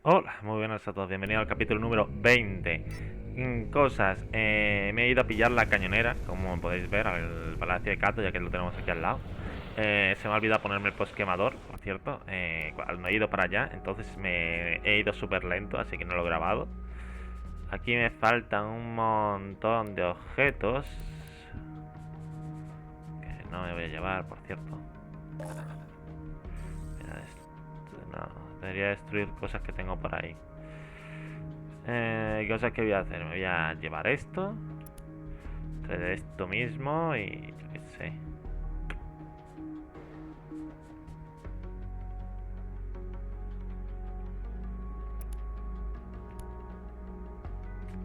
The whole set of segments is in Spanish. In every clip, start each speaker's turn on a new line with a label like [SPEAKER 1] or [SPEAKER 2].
[SPEAKER 1] Hola, muy buenas a todos, bienvenidos al capítulo número 20. Cosas, me he ido a pillar la cañonera, como podéis ver, al Palacio de Cato, ya que lo tenemos aquí al lado. Se me ha olvidado ponerme el post quemador, por cierto, no he ido para allá, entonces me he ido súper lento, así que no lo he grabado. Aquí me faltan un montón de objetos, que no me voy a llevar, por cierto. No, debería destruir cosas que tengo por ahí. Cosas que voy a hacer. Me voy a llevar esto. Traer esto mismo y yo qué sé.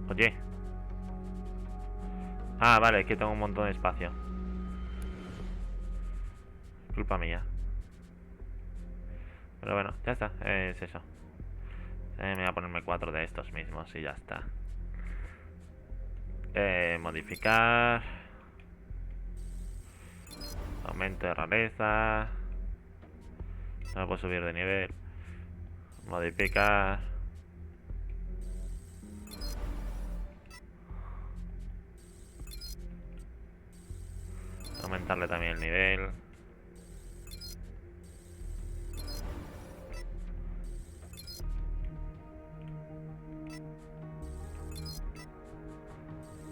[SPEAKER 1] Oye. Ah, vale, es que tengo un montón de espacio. Culpa mía. Pero bueno, ya está. Es eso. Me voy a ponerme 4 de estos mismos y ya está. Modificar. Aumento de rareza. No puedo subir de nivel. Modificar. Aumentarle también el nivel.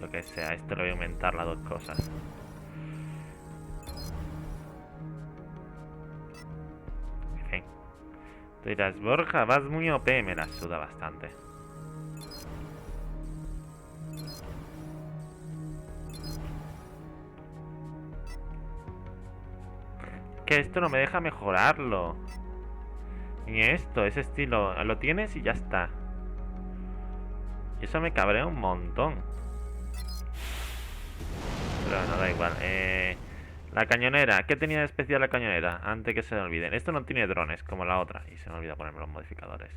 [SPEAKER 1] Lo que sea, a este le voy a aumentar las dos cosas. En fin. Tú dirás, Borja, vas muy OP, me la suda bastante. Que esto no me deja mejorarlo. Ni esto, ese estilo, lo tienes y ya está. Y eso me cabrea un montón. Pero bueno, da igual. La cañonera, ¿qué tenía de especial la cañonera? Antes que se me olviden. Esto no tiene drones como la otra. Y se me olvida ponerme los modificadores.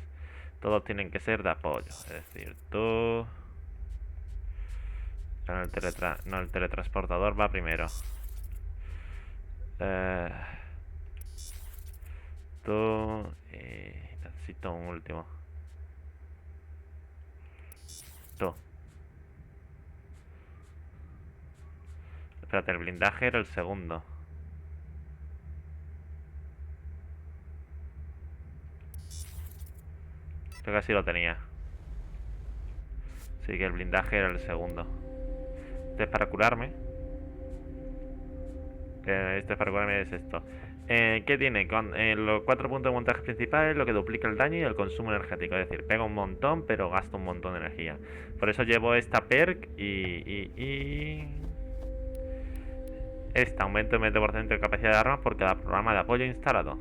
[SPEAKER 1] Todos tienen que ser de apoyo. Es decir, tú... No, el teletransportador va primero. Tú... necesito un último. Tú. Espérate, el blindaje era el segundo. Creo que así lo tenía. Sí, que el blindaje era el segundo. Este es para curarme. Este es para curarme es esto. ¿Qué tiene? Con los 4 puntos de montaje principales, lo que duplica el daño y el consumo energético. Es decir, pega un montón, pero gasta un montón de energía. Por eso llevo esta perk y esta aumento el 20% de capacidad de armas por cada programa de apoyo instalado.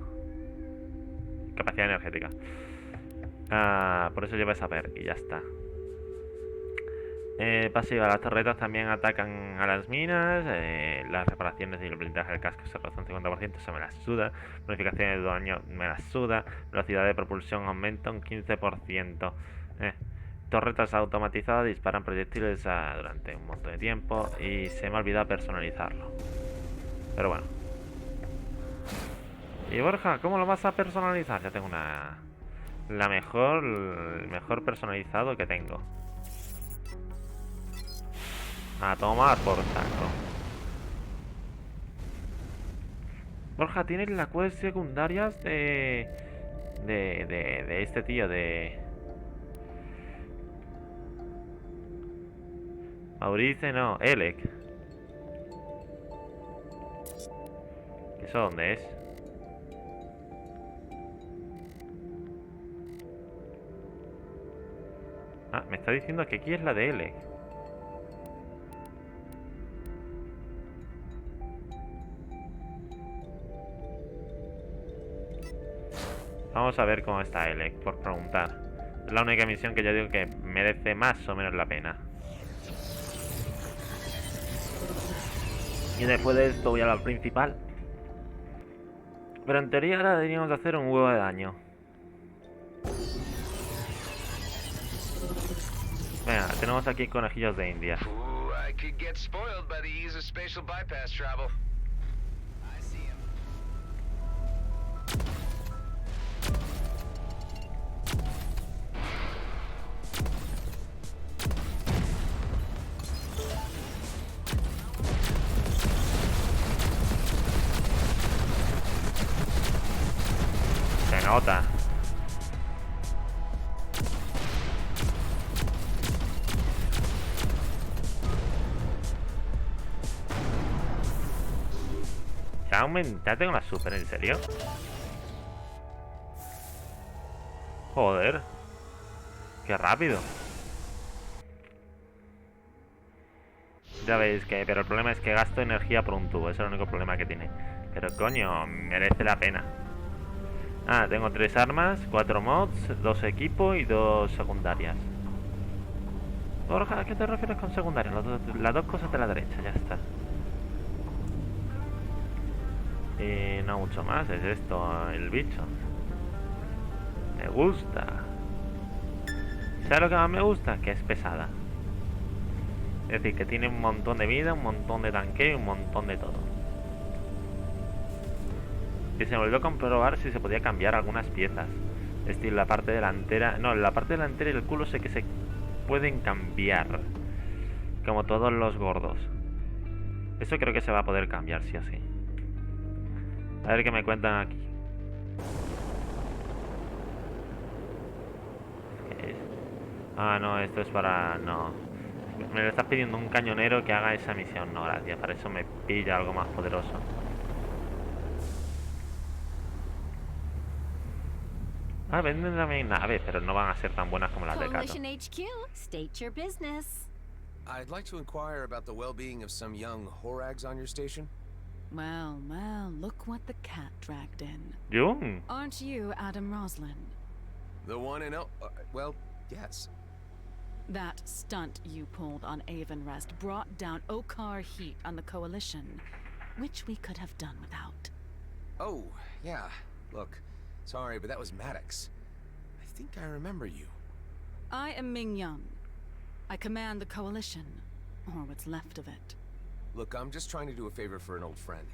[SPEAKER 1] Capacidad energética. Por eso llevo esa perk y ya está. Pasiva, las torretas también atacan a las minas. Las reparaciones y el blindaje del casco se reduce un 50%, eso me la suda. Bonificaciones de daño me la suda. Velocidad de propulsión aumenta un 15%. Torretas automatizadas disparan proyectiles durante un montón de tiempo. Y se me ha olvidado personalizarlo. Pero bueno. Y Borja, ¿cómo lo vas a personalizar? Ya tengo una... el mejor personalizado que tengo. A tomar por saco. Borja, tienes las quests secundarias de este tío, de... Maurice, no, Elec. ¿Eso dónde es? Ah, me está diciendo que aquí es la de Elec. Vamos a ver cómo está Elec, por preguntar. Es la única misión que yo digo que merece más o menos la pena. Y después de esto voy a la principal. Pero en teoría ahora deberíamos hacer un huevo de daño. Venga, tenemos aquí conejillos de India. nota. Ya aumentaste con la super, ¿en serio? Joder. Qué rápido. Ya veis que... Pero el problema es que gasto energía por un tubo. Ese es el único problema que tiene. Pero coño, merece la pena. Ah, tengo 3 armas, 4 mods, 2 equipos y 2 secundarias. Borja, ¿a qué te refieres con secundarias? Las dos cosas de la derecha, ya está. Y no mucho más, es esto, el bicho. Me gusta. ¿Sabes lo que más me gusta? Que es pesada. Es decir, que tiene un montón de vida, un montón de tanqueo y un montón de todo. Y se me olvidó comprobar si se podía cambiar algunas piezas. Es decir, la parte delantera... No, la parte delantera y el culo sé que se pueden cambiar. Como todos los gordos. Eso creo que se va a poder cambiar, sí o sí. A ver qué me cuentan aquí. ¿Qué es? Ah, no, esto es para... No. Me lo estás pidiendo un cañonero que haga esa misión. No, gracias. Para eso me pilla algo más poderoso. Ah, venden también naves, pero no van a ser tan buenas como las de Cato.
[SPEAKER 2] Coalition HQ, state your business.
[SPEAKER 3] I'd like to inquire about the well-being of some young Horags on your station.
[SPEAKER 2] Well, look what the cat dragged in.
[SPEAKER 1] Jung.
[SPEAKER 2] Aren't you Adam Roslin?
[SPEAKER 3] The one and well, yes.
[SPEAKER 2] That stunt you pulled on EVERSPACE brought down Okar heat on the Coalition, which we could have done without.
[SPEAKER 3] Oh, yeah. Look, sorry, but that was Maddox. I think I remember you.
[SPEAKER 2] I am Ming Young. I command the Coalition, or what's left of it.
[SPEAKER 3] Look, I'm just trying to do a favor for an old friend.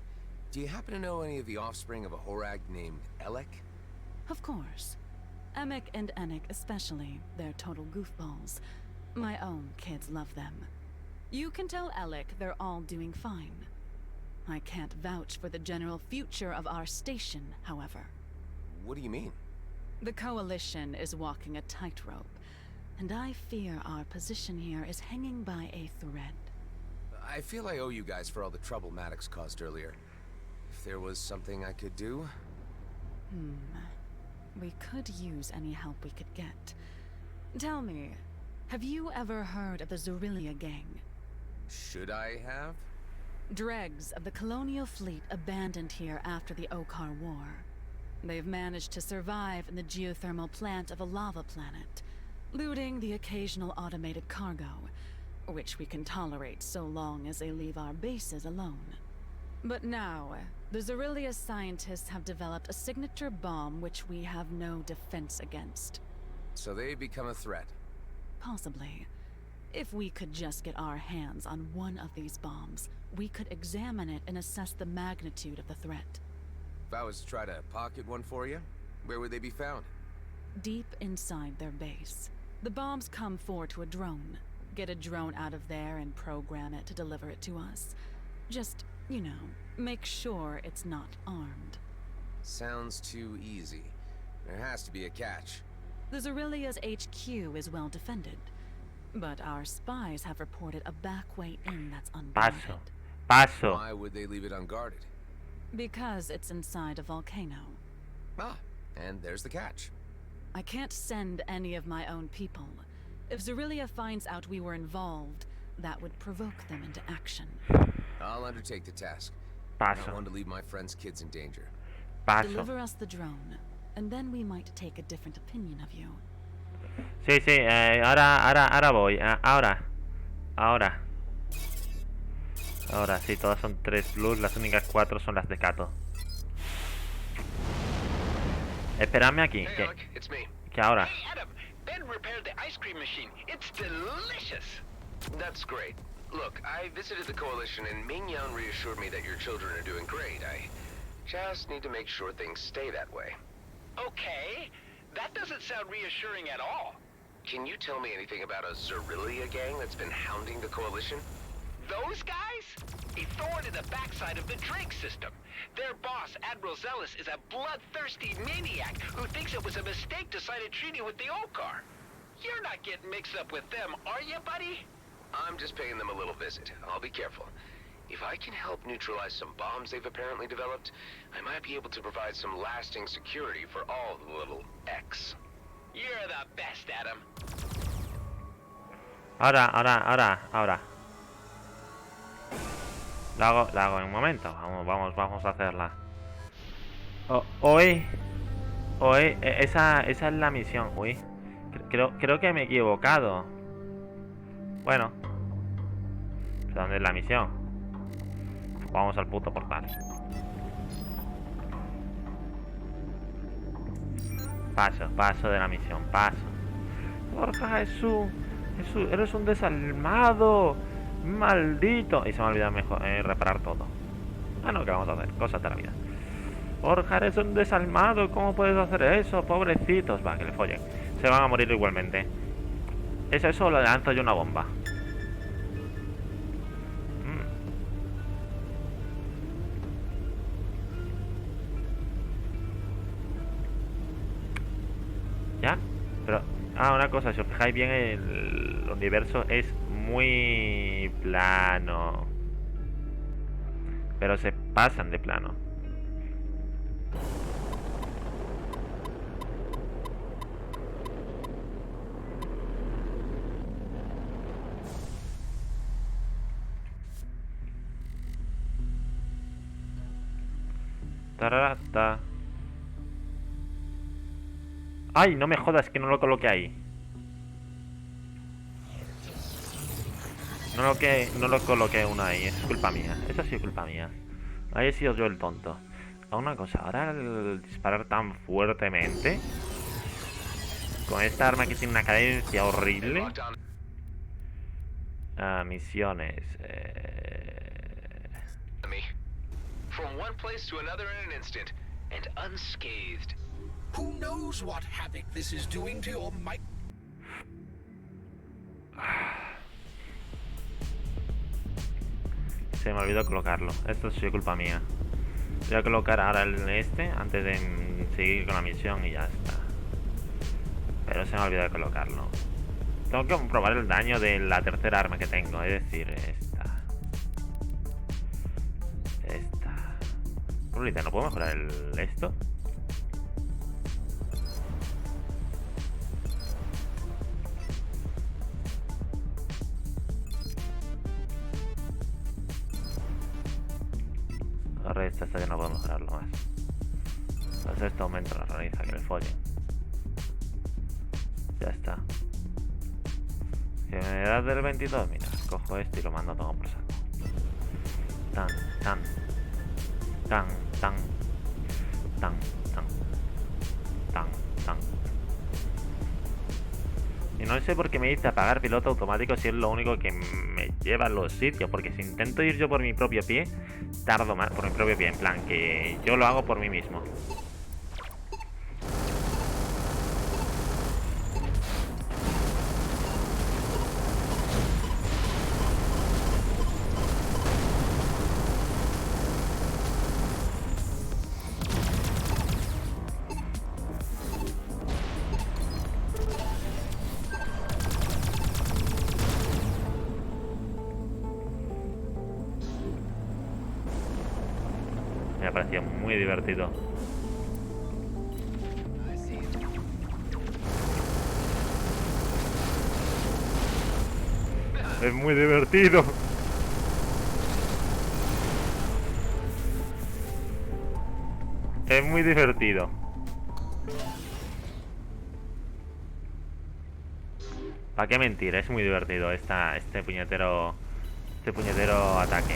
[SPEAKER 3] Do you happen to know any of the offspring of a Horag named Elek?
[SPEAKER 2] Of course. Emek and Enik especially. They're total goofballs. My own kids love them. You can tell Elek they're all doing fine. I can't vouch for the general future of our station, however.
[SPEAKER 3] What do you mean?
[SPEAKER 2] The Coalition is walking a tightrope, and I fear our position here is hanging by a thread.
[SPEAKER 3] I feel I owe you guys for all the trouble Maddox caused earlier. If there was something I could do...
[SPEAKER 2] We could use any help we could get. Tell me, have you ever heard of the Zorillia gang?
[SPEAKER 3] Should I have?
[SPEAKER 2] Dregs of the colonial fleet abandoned here after the Okar War. They've managed to survive in the geothermal plant of a lava planet, looting the occasional automated cargo, which we can tolerate so long as they leave our bases alone. But now, the Zorillia scientists have developed a signature bomb which we have no defense against.
[SPEAKER 3] So they become a threat?
[SPEAKER 2] Possibly. If we could just get our hands on one of these bombs, we could examine it and assess the magnitude of the threat.
[SPEAKER 3] If I was to try to pocket one for you, where would they be found?
[SPEAKER 2] Deep inside their base. The bombs come forward to a drone. Get a drone out of there and program it to deliver it to us. Just, you know, make sure it's not armed.
[SPEAKER 3] Sounds too easy. There has to be a catch.
[SPEAKER 2] The Zorillia's HQ is well defended, but our spies have reported a back way in that's unguarded.
[SPEAKER 1] Paso.
[SPEAKER 3] Why would they leave it unguarded?
[SPEAKER 2] Because it's inside a volcano.
[SPEAKER 3] Ah, and there's the catch.
[SPEAKER 2] I can't send any of my own people. If Zorillia finds out we were involved, that would provoke them into action.
[SPEAKER 3] I'll undertake the task.
[SPEAKER 1] Paso.
[SPEAKER 3] I don't want to leave my friends' kids in danger.
[SPEAKER 1] Paso.
[SPEAKER 2] Deliver us the drone, and then we might take a different opinion of you.
[SPEAKER 1] Sí, sí, ahora voy. Ahora sí, todas son 3 blues, las únicas 4 son las de Cato. Esperadme aquí,
[SPEAKER 4] Hey, Alec, it's me.
[SPEAKER 1] que ahora.
[SPEAKER 4] Hey, Adam, Ben repaired the ice cream machine. It's delicious. That's great. Look, I visited the Coalition and Ming Yan reassured me that your children are doing great. I just need to make sure things stay that way. Okay, that doesn't sound reassuring at all. Can you tell me anything about a Zorillia gang that's been hounding the Coalition? Those guys? A thorn in the backside of the Drake system. Their boss, Admiral Zealous, is a bloodthirsty maniac who thinks it was a mistake to sign a treaty with the Okar. You're not getting mixed up with them, are you, buddy? I'm just paying them a little visit. I'll be careful. If I can help neutralize some bombs they've apparently developed, I might be able to provide some lasting security for all the little X. You're the best, Adam.
[SPEAKER 1] Ahora. La hago en un momento. Vamos a hacerla. Hoy, esa es la misión. Uy, creo que me he equivocado. Bueno, ¿dónde es la misión? Vamos al puto portal. Paso de la misión, paso. Borja, Jesús, eres un desalmado, maldito. Y se me ha olvidado mejor reparar todo. No, ¿qué vamos a hacer? Cosas de la vida. Borja, eres un desalmado, ¿cómo puedes hacer eso? Pobrecitos. Va, que le follen. Se van a morir igualmente. Eso le lanzo yo una bomba. ¿Ya? Pero, una cosa, si os fijáis bien, el universo es muy plano. Pero se pasan de plano. Tararata. ¡Ay, no me jodas que no lo coloqué ahí! No lo coloqué uno ahí, es culpa mía. Eso ha sido culpa mía. Ahí he sido yo el tonto. Una cosa, ahora al disparar tan fuertemente, con esta arma que tiene una cadencia horrible. Misiones.
[SPEAKER 4] From one place to another in an instant, and unscathed.
[SPEAKER 5] Who knows what havoc this is doing to your might?
[SPEAKER 1] Se me olvidó colocarlo. Esto ha sido culpa mía. Voy a colocar ahora el este antes de seguir con la misión y ya está. Pero se me ha olvidado colocarlo. Tengo que comprobar el daño de la tercera arma que tengo, es decir, esta. ¿No puedo mejorar esto? Ahora esta ya no puedo mejorarlo más. Pues esto aumenta la realiza, que le follen. Ya está. Que me da del 22, mira, cojo este y lo mando a tomar por saco. Tan. Y no sé por qué me dice apagar piloto automático si es lo único que me lleva a los sitios. Porque si intento ir yo por mi propio pie, tardo más por mi propio pie. En plan, que yo lo hago por mí mismo. Me ha parecido muy divertido. Es muy divertido. Es muy divertido. ¿Para qué mentir? Es muy divertido este puñetero ataque.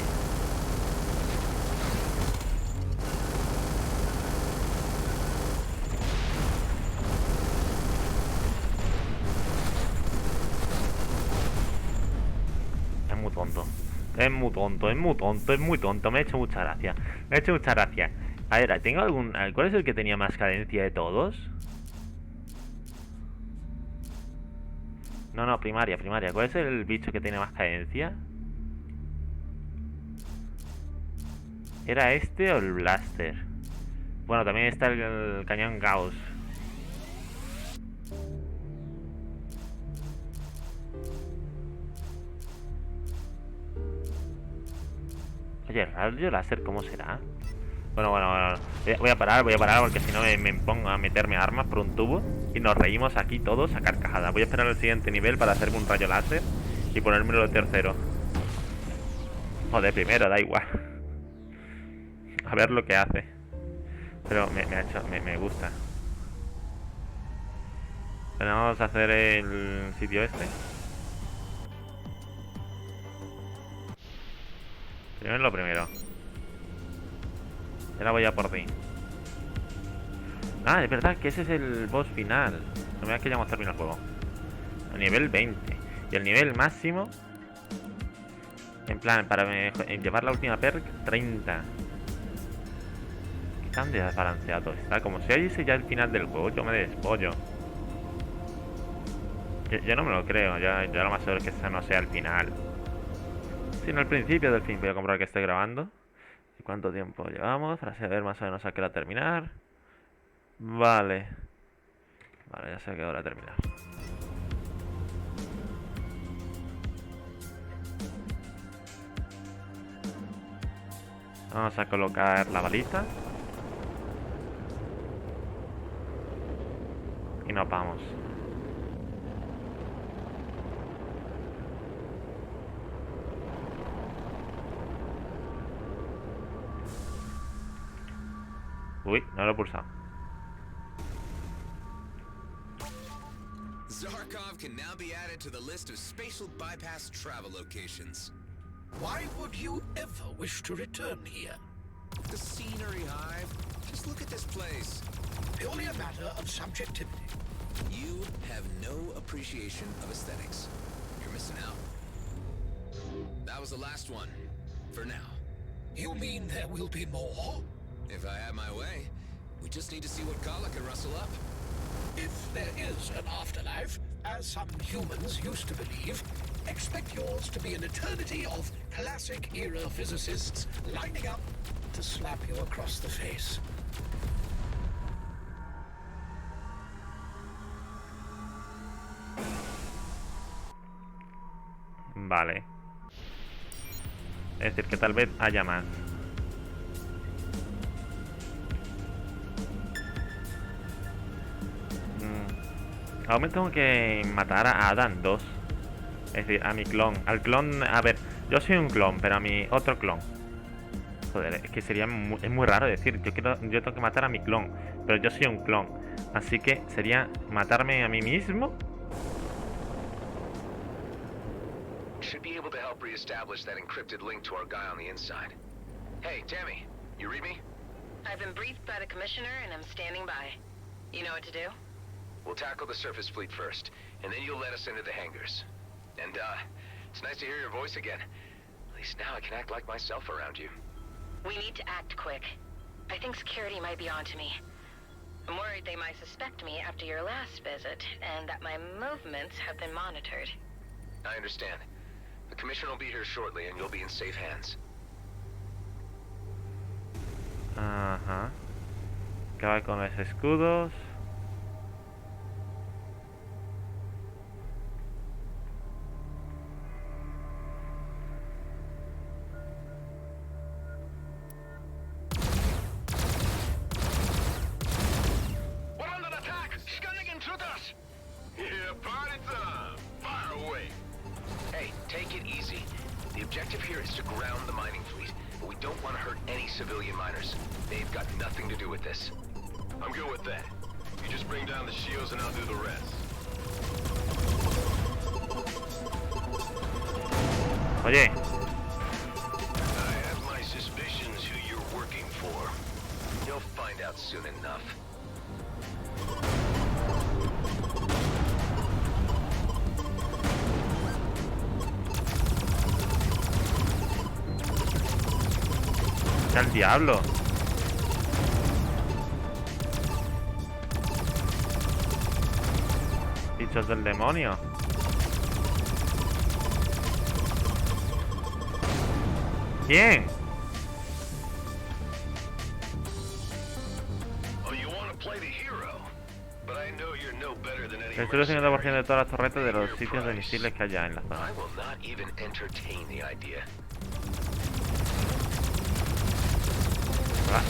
[SPEAKER 1] Es muy tonto. Me ha hecho mucha gracia. A ver, ¿tengo algún... ¿Cuál es el que tenía más cadencia de todos? No, primaria. ¿Cuál es el bicho que tiene más cadencia? ¿Era este o el blaster? Bueno, también está el cañón Gauss. Oye, rayo láser, ¿cómo será? Bueno. Voy a parar porque si no me pongo a meterme armas por un tubo y nos reímos aquí todos a carcajadas. Voy a esperar al siguiente nivel para hacerme un rayo láser y ponérmelo de tercero. O de primero, da igual. A ver lo que hace. Pero me gusta. Pero vamos a hacer el sitio este. Primero lo primero. Ahora voy a por ti. Ah, es verdad que ese es el boss final. No me da que ya hemos terminado el juego. A nivel 20. Y el nivel máximo, en plan, para llevar la última perk, 30. Qué tan desbalanceado está. Como si ese ya el final del juego, yo me despollo. Yo no me lo creo. Ya lo más seguro es que ese no sea el final, sino el principio del fin. Voy a comprobar que esté grabando. ¿Y cuánto tiempo llevamos? Para saber más o menos a qué hora terminar. Vale, ya sé a qué hora terminar. Vamos a colocar la balita. Y nos vamos. Uy, no lo he pulsado.
[SPEAKER 3] Zarkov can now be added to the list of spatial bypass travel locations.
[SPEAKER 5] Why would you ever wish to return here?
[SPEAKER 3] The scenery, Hive. Just look at this place.
[SPEAKER 5] Purely a matter of subjectivity.
[SPEAKER 3] You have no appreciation of aesthetics. You're missing out. That was the last one. For now.
[SPEAKER 5] You mean there will be more?
[SPEAKER 3] If I had my way, we just need to see what Kala can rustle up.
[SPEAKER 5] If there is an afterlife, as some humans used to believe, expect yours to be an eternity of classic-era physicists lining up to slap you across the face.
[SPEAKER 1] Vale. Es decir, que tal vez haya más. Aún me tengo que matar a Adam 2. Es decir, a mi clon. Al clon, a ver, yo soy un clon, pero a mi otro clon. Joder, es que sería es muy raro decir, yo tengo que matar a mi clon, pero yo soy un clon. Así que sería matarme a mí mismo.
[SPEAKER 4] Should be able to help reestablish that encrypted link to our guy on the inside. Hey, Tammy, you read me?
[SPEAKER 6] I've been briefed by the Commissioner and I'm standing by. You know what to do?
[SPEAKER 4] We'll tackle the surface fleet first, and then you'll let us into the hangars. And, it's nice to hear your voice again. At least now I can act like myself around you.
[SPEAKER 6] We need to act quick. I think security might be onto me. I'm worried they might suspect me after your last visit, and that my movements have been monitored.
[SPEAKER 4] I understand. The Commissioner will be here shortly, and you'll be in safe hands.
[SPEAKER 1] Ajá. Acaba con los escudos.
[SPEAKER 4] We're under attack! Scanning intruders! Yeah, party time! Fire away! Hey, take it easy. The objective here is to ground the mining fleet, but we don't want to hurt any civilian miners. They've got nothing to do with this. I'm good with that. You just bring down the shields and I'll do the rest.
[SPEAKER 1] Oye.
[SPEAKER 4] I have my suspicions who you're working for. You'll find out soon enough.
[SPEAKER 1] ¡Al diablo! Bichos del demonio. ¿Quién? Destruye el 50% de todas las torretas de los sitios de misiles que haya en la zona.
[SPEAKER 4] I will not even entertain the idea.
[SPEAKER 1] Va.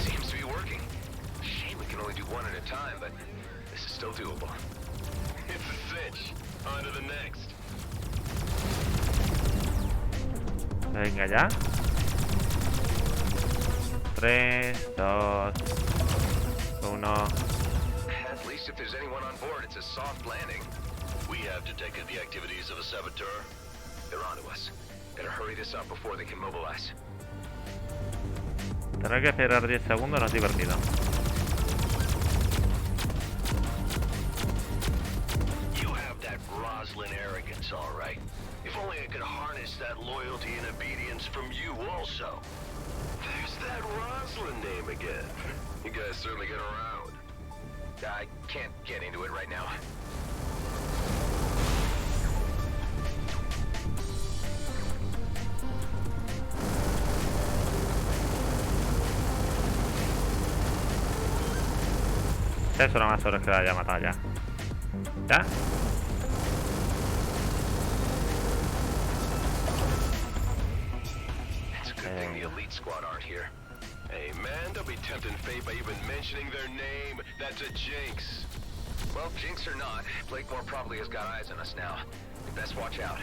[SPEAKER 4] Seems to be working. Shame we can only do one at a time, but this is still doable. It's a cinch. On to the next.
[SPEAKER 1] Venga ya. 3, 2, 1.
[SPEAKER 4] At least if there's anyone on board, it's a soft landing.
[SPEAKER 7] We have detected the activities of a saboteur.
[SPEAKER 4] They're onto us. Better hurry this up before they can mobilize.
[SPEAKER 1] Tener que esperar 10 segundos no es divertido.
[SPEAKER 7] You have that Roslyn arrogance, all right. If only I could harness that loyalty and obedience from you also. There's that Roslyn name again.
[SPEAKER 4] You guys certainly get around. I can't get into it right now.
[SPEAKER 1] Eso no más sobre que la haya matado ya. ¿Ya?
[SPEAKER 4] It's a good thing the elite squad aren't here.
[SPEAKER 7] Hey, man, don't be tempting fate by even mentioning their name. That's a jinx.
[SPEAKER 4] Well, jinx or not, Blakemore probably has got eyes on us now. We best watch out.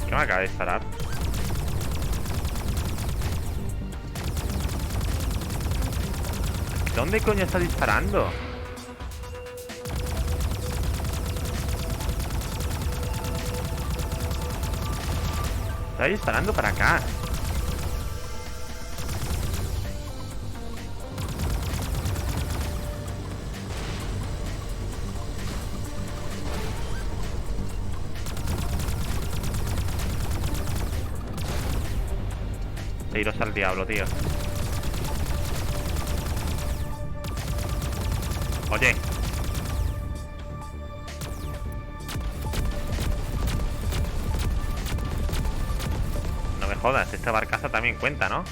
[SPEAKER 1] ¿Qué me acaba de disparar? ¿Dónde coño está disparando? Está disparando para acá. Iros al diablo, tío. Oye. No me jodas, esta barcaza también cuenta, ¿no?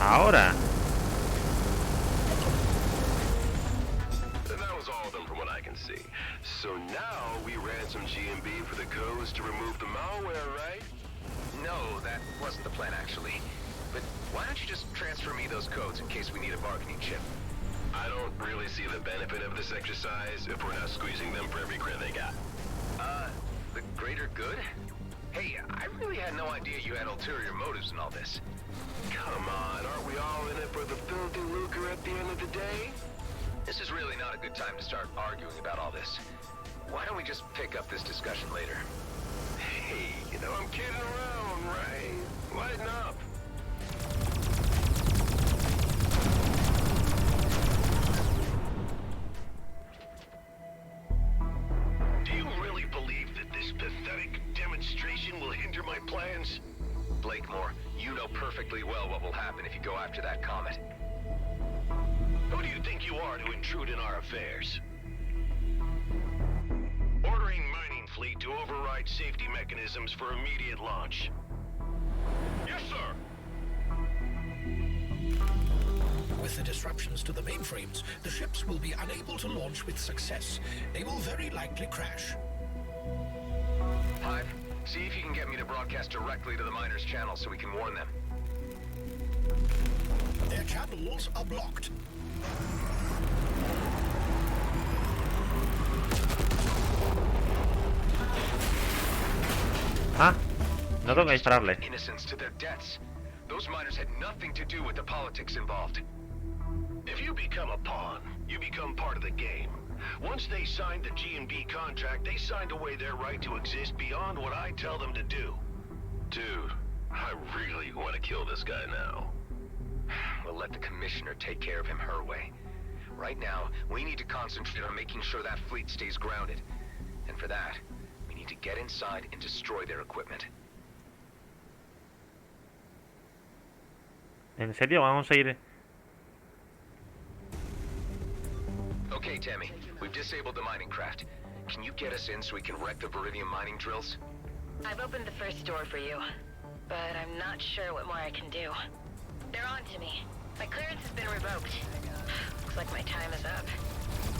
[SPEAKER 1] Ahora.
[SPEAKER 7] That was all of them from what I can see. So now we ransom GMB for the codes to remove the malware, right?
[SPEAKER 4] No, that wasn't the plan, actually. But why don't you just transfer me those codes in case we need a bargaining chip?
[SPEAKER 7] I don't really see the benefit of this exercise if we're not squeezing them for every credit they got.
[SPEAKER 4] The greater good? Hey, I really had no idea you had ulterior motives in all this.
[SPEAKER 7] Come on, aren't we all in it for the filthy lucre at the end of the day?
[SPEAKER 4] This is really not a good time to start arguing about all this. Why don't we just pick up this discussion later?
[SPEAKER 7] Hey, you know I'm kidding around, right? Lighten up. Do you really believe that this pathetic demonstration will hinder my plans?
[SPEAKER 4] Blakemore, you know perfectly well what will happen if you go after that comet.
[SPEAKER 7] Who do you think you are to intrude in our affairs? Ordering mining fleet to override safety mechanisms for immediate launch. Yes, sir.
[SPEAKER 5] With the disruptions to the mainframes, the ships will be unable to launch with success. They will very likely crash.
[SPEAKER 4] Hive, see if you can get me to broadcast directly to the miners' channel so we can warn them.
[SPEAKER 5] Their channels are blocked.
[SPEAKER 1] Ah, no tengo que dispararle.
[SPEAKER 4] Innocents to their deaths. Those miners had nothing to do with the politics involved.
[SPEAKER 7] If you become a pawn, you become part of the game. Once they signed the G&B contract, they signed away their right to exist beyond what I tell them to do. Dude, I really want to kill this guy now.
[SPEAKER 4] We'll let the commissioner take care of him her way. Right now, we need to concentrate on making sure that fleet stays grounded. And for that, we need to get inside and destroy their equipment.
[SPEAKER 1] ¿En serio? Vamos a ir...
[SPEAKER 4] Okay, Tammy. We've disabled the mining craft. Can you get us in so we can wreck the Viridian mining drills?
[SPEAKER 6] I've opened the first door for you, but I'm not sure what more I can do. They're on to me. My clearance has been revoked. Looks like my time is up.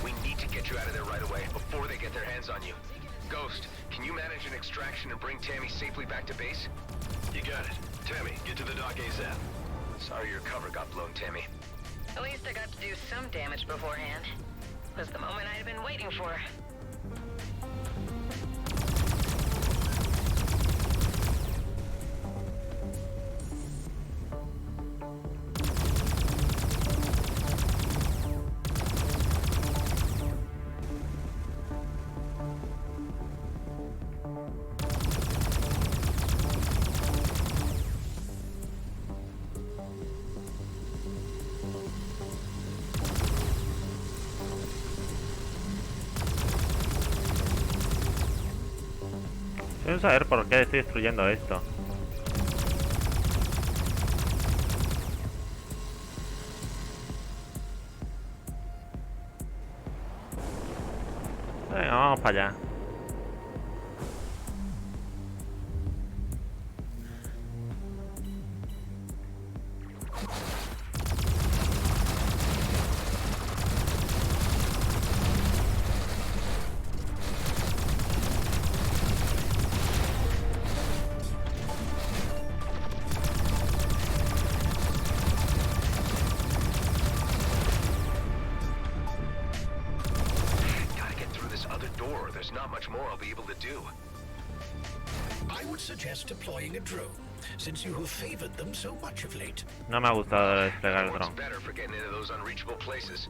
[SPEAKER 4] We need to get you out of there right away before they get their hands on you. Ghost, can you manage an extraction and bring Tammy safely back to base?
[SPEAKER 7] You got it. Tammy, get to the dock ASAP.
[SPEAKER 4] Sorry your cover got blown, Tammy.
[SPEAKER 6] At least I got to do some damage beforehand. It was the moment I had been waiting for.
[SPEAKER 1] Quiero saber por qué estoy destruyendo esto. Venga, vamos para allá.
[SPEAKER 4] Not much more I'll be able to do.
[SPEAKER 5] I would suggest deploying a drone, since you have favored them so much of late.
[SPEAKER 1] No me ha gustado desplegar el
[SPEAKER 4] What's
[SPEAKER 1] dron.
[SPEAKER 4] better for getting into those unreachable places?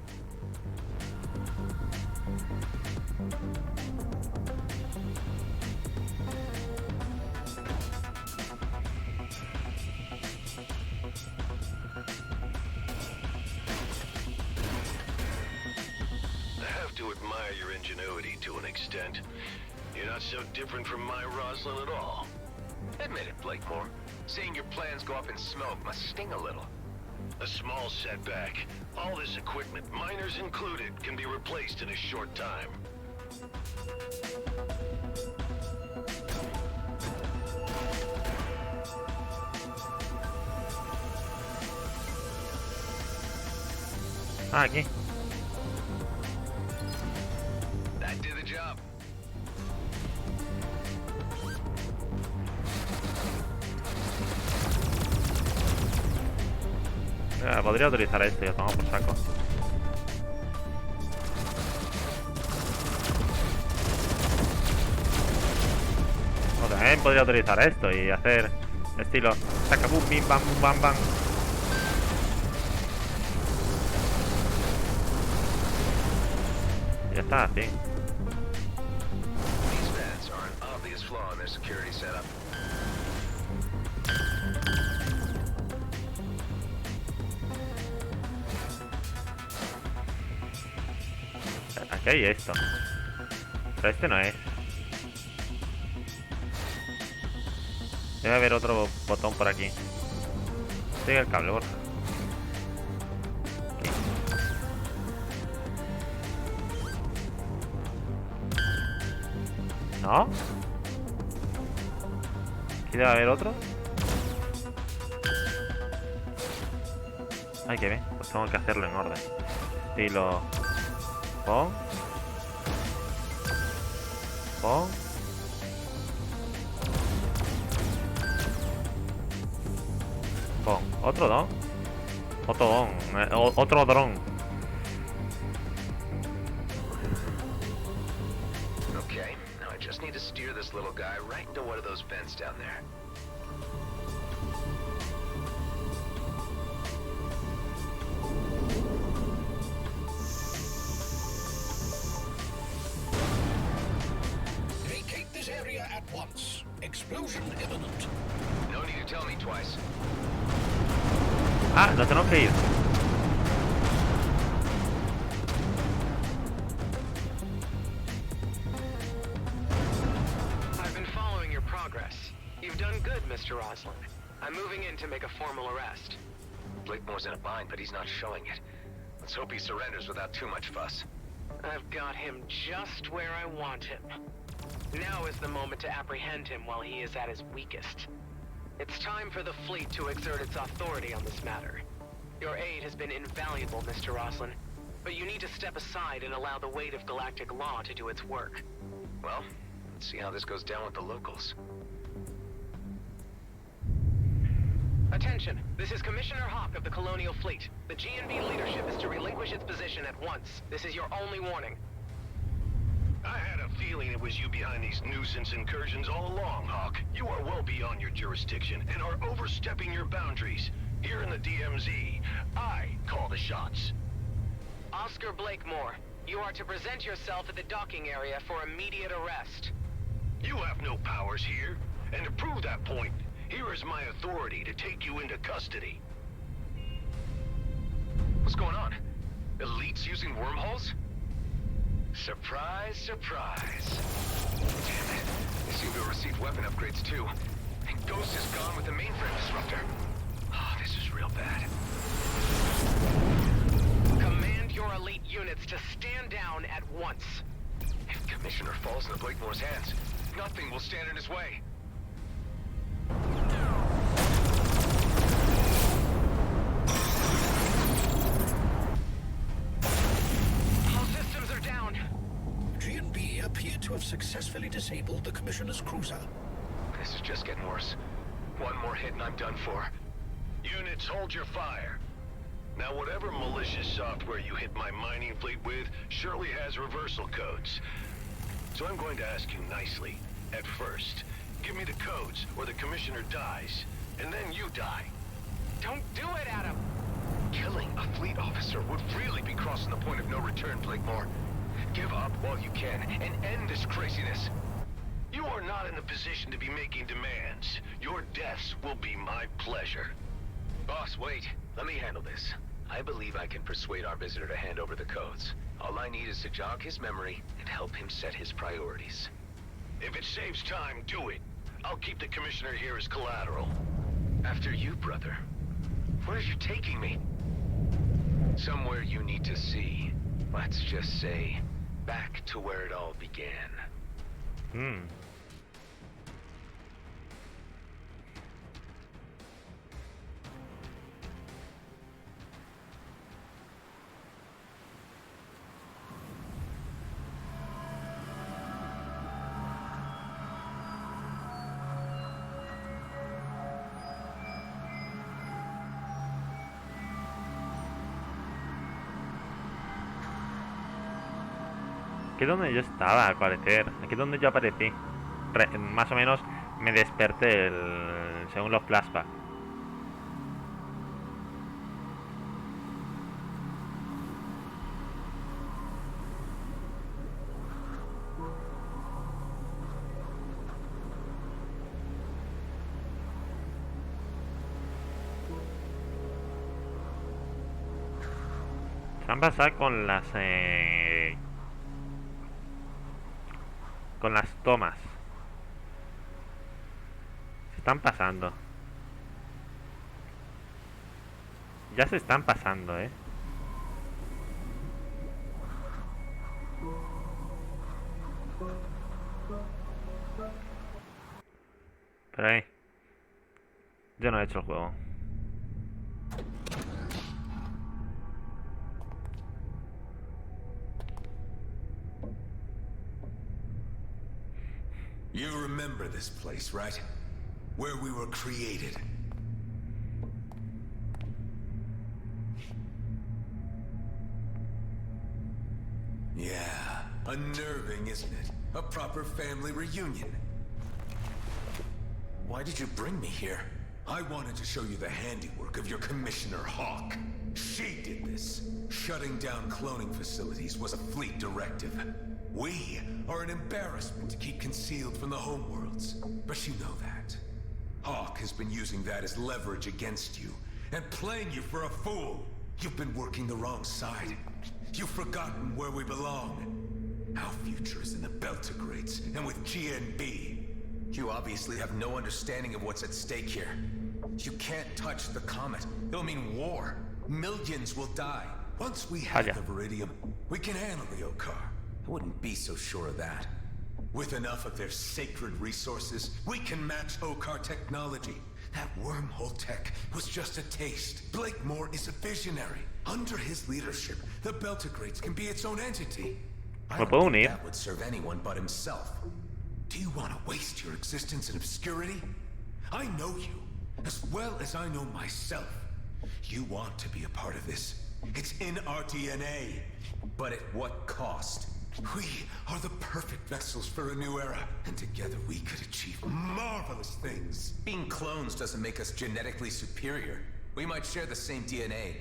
[SPEAKER 7] I have to admire your ingenuity to an extent. You're not so different from my Rosalind at all.
[SPEAKER 4] Admit it, Blakemore. Seeing your plans go up in smoke must sting a little.
[SPEAKER 7] A small setback. All this equipment, miners included, can be replaced in a short time.
[SPEAKER 1] Ah, aquí.
[SPEAKER 4] That did the job.
[SPEAKER 1] Podría utilizar este, yo tomo por saco. O también podría utilizar esto y hacer estilo saca bum bim bam bum bam bam. Y ya está, así.
[SPEAKER 4] These vents are an obvious flaw in their security setup.
[SPEAKER 1] Aquí hay esto. Pero este no es. Debe haber otro botón por aquí. Sigue el cable, Borja. Aquí. ¿No? Aquí debe haber otro. Ay, que bien. Pues tengo que hacerlo en orden. Estilo... Pon. Pon. Pon. Otro don. Otro don. Otro dron.
[SPEAKER 4] Okay, now I just need to steer this little guy right into one of those vents down there.
[SPEAKER 5] Vacate this area at once. Explosion imminent.
[SPEAKER 4] No need to tell me twice.
[SPEAKER 1] Ah, no tenemos que ir.
[SPEAKER 8] I've been following your progress. You've done good, Mr. Rosalind. I'm moving in to make a formal arrest.
[SPEAKER 4] Blakemore's in a bind, but he's not showing it. Let's hope he surrenders without too much fuss.
[SPEAKER 8] I've got him just where I want him. Now is the moment to apprehend him while he is at his weakest. It's time for the fleet to exert its authority on this matter. Your aid has been invaluable, Mr. Roslin, but you need to step aside and allow the weight of galactic law to do its work.
[SPEAKER 4] Well, let's see how this goes down with the locals.
[SPEAKER 8] Attention, this is Commissioner Hawk of the Colonial Fleet. The GNB leadership is to relinquish its position at once. This is your only warning.
[SPEAKER 7] I had a feeling it was you behind these nuisance incursions all along, Hawk. You are well beyond your jurisdiction and are overstepping your boundaries. Here in the DMZ, I call the shots.
[SPEAKER 8] Oscar Blakemore, you are to present yourself at the docking area for immediate arrest.
[SPEAKER 7] You have no powers here, and to prove that point, here is my authority to take you into custody.
[SPEAKER 4] What's going on? Elites using wormholes? Surprise, surprise. Damn it. They seem to have received weapon upgrades too. And Ghost is gone with the mainframe disruptor. Oh, this is real bad.
[SPEAKER 8] Command your elite units to stand down at once.
[SPEAKER 4] If Commissioner falls into Blakemore's hands, nothing will stand in his way.
[SPEAKER 8] All systems are down.
[SPEAKER 5] G&B appear to have successfully disabled the Commissioner's cruiser.
[SPEAKER 4] This is just getting worse. One more hit and I'm done for.
[SPEAKER 7] Units, hold your fire. Now, whatever malicious software you hit my mining fleet with surely has reversal codes. So I'm going to ask you nicely. At first, give me the codes or the Commissioner dies, and then you die.
[SPEAKER 8] Don't do it, Adam.
[SPEAKER 4] Killing a fleet officer would really be crossing the point of no return, Blakemore. Give up while you can and end this craziness.
[SPEAKER 7] You are not in a position to be making demands. Your deaths will be my pleasure.
[SPEAKER 4] Boss, wait. Let me handle this. I believe I can persuade our visitor to hand over the codes. All I need is to jog his memory and help him set his priorities.
[SPEAKER 7] If it saves time, do it. I'll keep the Commissioner here as collateral.
[SPEAKER 4] After you, brother. Where are you taking me? Somewhere you need to see. Let's just say, back to where it all began.
[SPEAKER 1] Aquí es donde yo estaba, al parecer. Aquí es donde yo aparecí. Más o menos me desperté según los flashbacks. Se han pasado con las tomas. Se están pasando. Ya se están pasando, Pero yo no he hecho el juego.
[SPEAKER 3] You remember this place, right? Where we were created. Yeah, unnerving, isn't it? A proper family reunion. Why did you bring me here? I wanted to show you the handiwork of your Commissioner Hawk. She did this. Shutting down cloning facilities was a fleet directive. We are an embarrassment to keep concealed from the homeworlds. But you know that. Hawk has been using that as leverage against you, and playing you for a fool. You've been working the wrong side. You've forgotten where we belong. Our future is in the Beltigrades, and with GNB. You obviously have no understanding of what's at stake here. You can't touch the comet. It'll mean war. Millions will die. Once we have the Viridium, we can handle the Okar. I wouldn't be so sure of that. With enough of their sacred resources, we can match Okar technology. That wormhole tech was just a taste. Blakemore is a visionary. Under his leadership, the Beltigrades can be its own entity. I don't think that would serve anyone but himself. Do you want to waste your existence in obscurity? I know you, as well as I know myself. You want to be a part of this. It's in our DNA. But at what cost? We are the perfect vessels for a new era, and together we could achieve marvelous things. Being clones doesn't make us genetically superior. We might share the same DNA,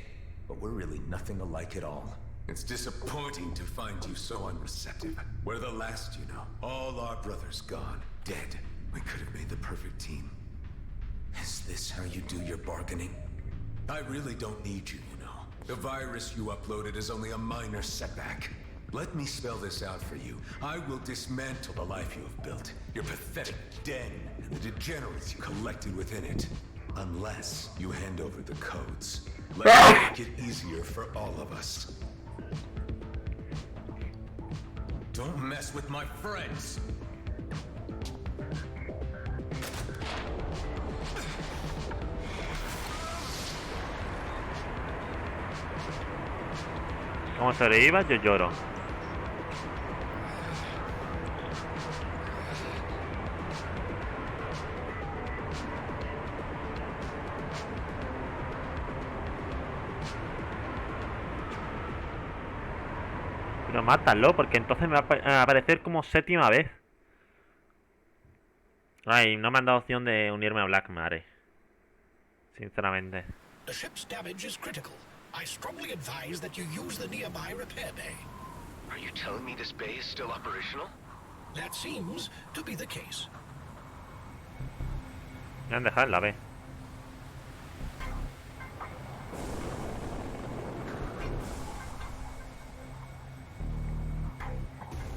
[SPEAKER 3] but we're really nothing alike at all. It's disappointing to find you so unreceptive. We're the last, you know. All our brothers gone, dead. We could have made the perfect team. Is this how you do your bargaining? I really don't need you, you know. The virus you uploaded is only a minor setback. Let me spell this out for you. I will dismantle the life you have built, your pathetic den, and the degenerates you collected within it. Unless you hand over the codes. Let's make it easier for all of us. Don't mess with my friends!
[SPEAKER 1] Como sobreviva, yo lloro. Pero mátalo, porque entonces me va a aparecer como séptima vez. Ay, no me han dado opción de unirme a Blackmare. Sinceramente.
[SPEAKER 5] The ship's damage is critical. I strongly advise that you use the nearby repair bay.
[SPEAKER 4] Are you telling me this bay is still operational?
[SPEAKER 5] That seems to be the case.
[SPEAKER 1] Me han dejado en la B.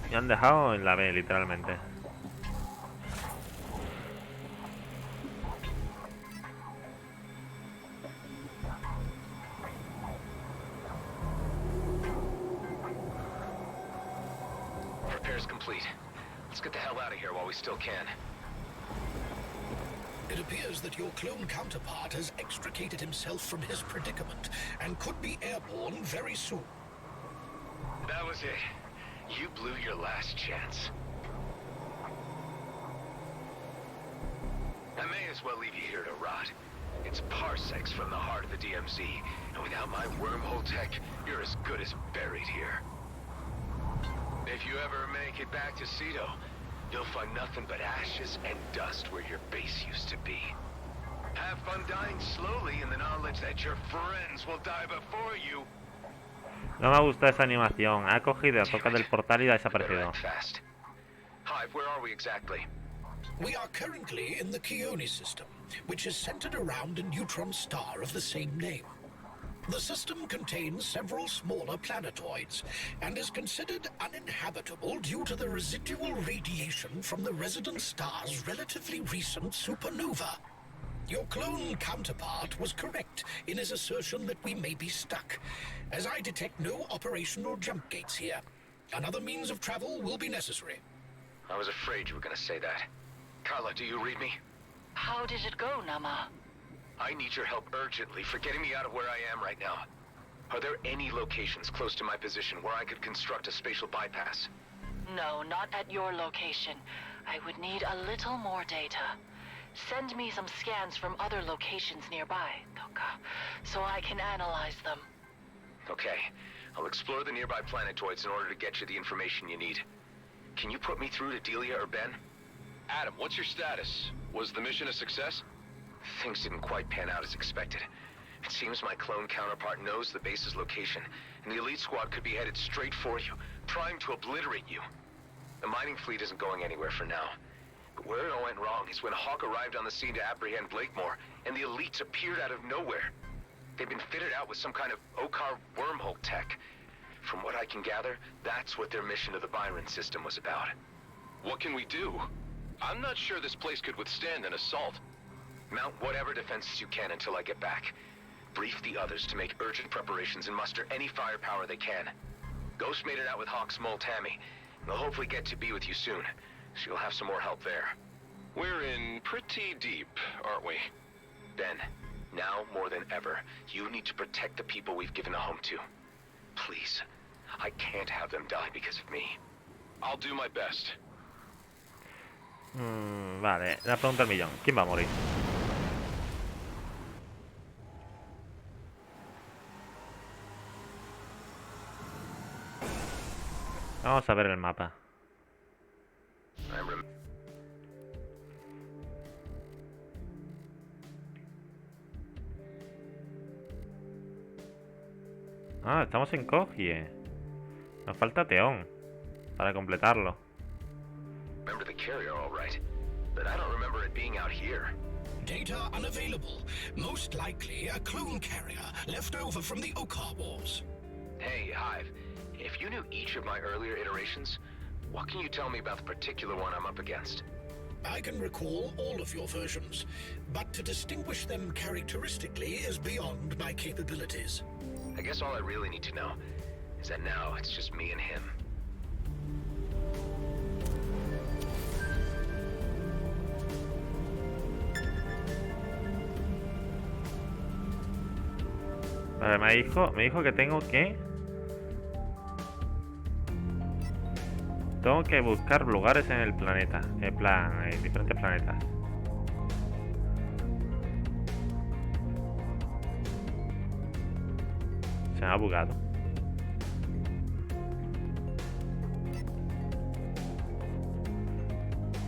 [SPEAKER 1] Me han dejado en la B, literalmente.
[SPEAKER 4] Repairs complete. Let's get the hell out of here while we still can.
[SPEAKER 5] It appears that your clone counterpart has extricated himself from his predicament and could be airborne very soon.
[SPEAKER 4] That was it. You blew your last chance. I may as well leave you here to rot. It's parsecs from the heart of the DMZ, and without my wormhole tech, you're as good as buried here. If you ever make it back to Cedo, you'll find nothing but ashes and dust where your base used to be. Have fun dying slowly in the knowledge that your friends will die before you.
[SPEAKER 1] No me gusta esa animación. Ha cogido, toca del portal y ha desaparecido.
[SPEAKER 4] Hive, where are we exactly?
[SPEAKER 5] We are currently in the Keone system, which is centered around a neutron star of the same name. The system contains several smaller planetoids and is considered uninhabitable due to the residual radiation from the resident star's relatively recent supernova. Your clone counterpart was correct in his assertion that we may be stuck, as I detect no operational jump gates here. Another means of travel will be necessary.
[SPEAKER 4] I was afraid you were going to say that. Carla, do you read me?
[SPEAKER 6] How did it go, Nama?
[SPEAKER 4] I need your help urgently for getting me out of where I am right now. Are there any locations close to my position where I could construct a spatial bypass?
[SPEAKER 6] No, not at your location. I would need a little more data. Send me some scans from other locations nearby, Toka, so I can analyze them.
[SPEAKER 4] Okay. I'll explore the nearby planetoids in order to get you the information you need. Can you put me through to Delia or Ben?
[SPEAKER 7] Adam, what's your status? Was the mission a success?
[SPEAKER 4] Things didn't quite pan out as expected. It seems my clone counterpart knows the base's location, and the elite squad could be headed straight for you, trying to obliterate you. The mining fleet isn't going anywhere for now. But where it all went wrong is when Hawk arrived on the scene to apprehend Blakemore, and the elites appeared out of nowhere. They've been fitted out with some kind of Okar wormhole tech. From what I can gather, that's what their mission to the Byron system was about.
[SPEAKER 7] What can we do? I'm not sure this place could withstand an assault.
[SPEAKER 4] Mount whatever defenses you can until I get back. Brief the others to make urgent preparations and muster any firepower they can. Ghost made it out with Hawk's mole Tammy. They'll hopefully get to be with you soon. She'll have some more help there.
[SPEAKER 7] We're in pretty deep, aren't we?
[SPEAKER 4] Ben, now more than ever, you need to protect the people we've given a home to. Please. I can't have them die because of me.
[SPEAKER 7] I'll do my best.
[SPEAKER 1] Vale, la pregunta del millón. ¿Quién va a morir? Vamos a ver el mapa. Ah, estamos en Cogie. Nos falta Teón para completarlo.
[SPEAKER 4] Remember the carrier all right, but I don't remember it being out here.
[SPEAKER 5] Data unavailable. Most likely a clone carrier left over from the Okar Wars.
[SPEAKER 4] Hey, Hive. If you knew each of my earlier iterations, what can you tell me about the particular one I'm up against?
[SPEAKER 5] I can recall all of your versions, but to distinguish them characteristically is beyond my capabilities.
[SPEAKER 4] I guess all I really need to know is that now it's just me and him.
[SPEAKER 1] Vale, me dijo que tengo que buscar lugares en el planeta, en plan, en diferentes planetas. Se me ha bugado.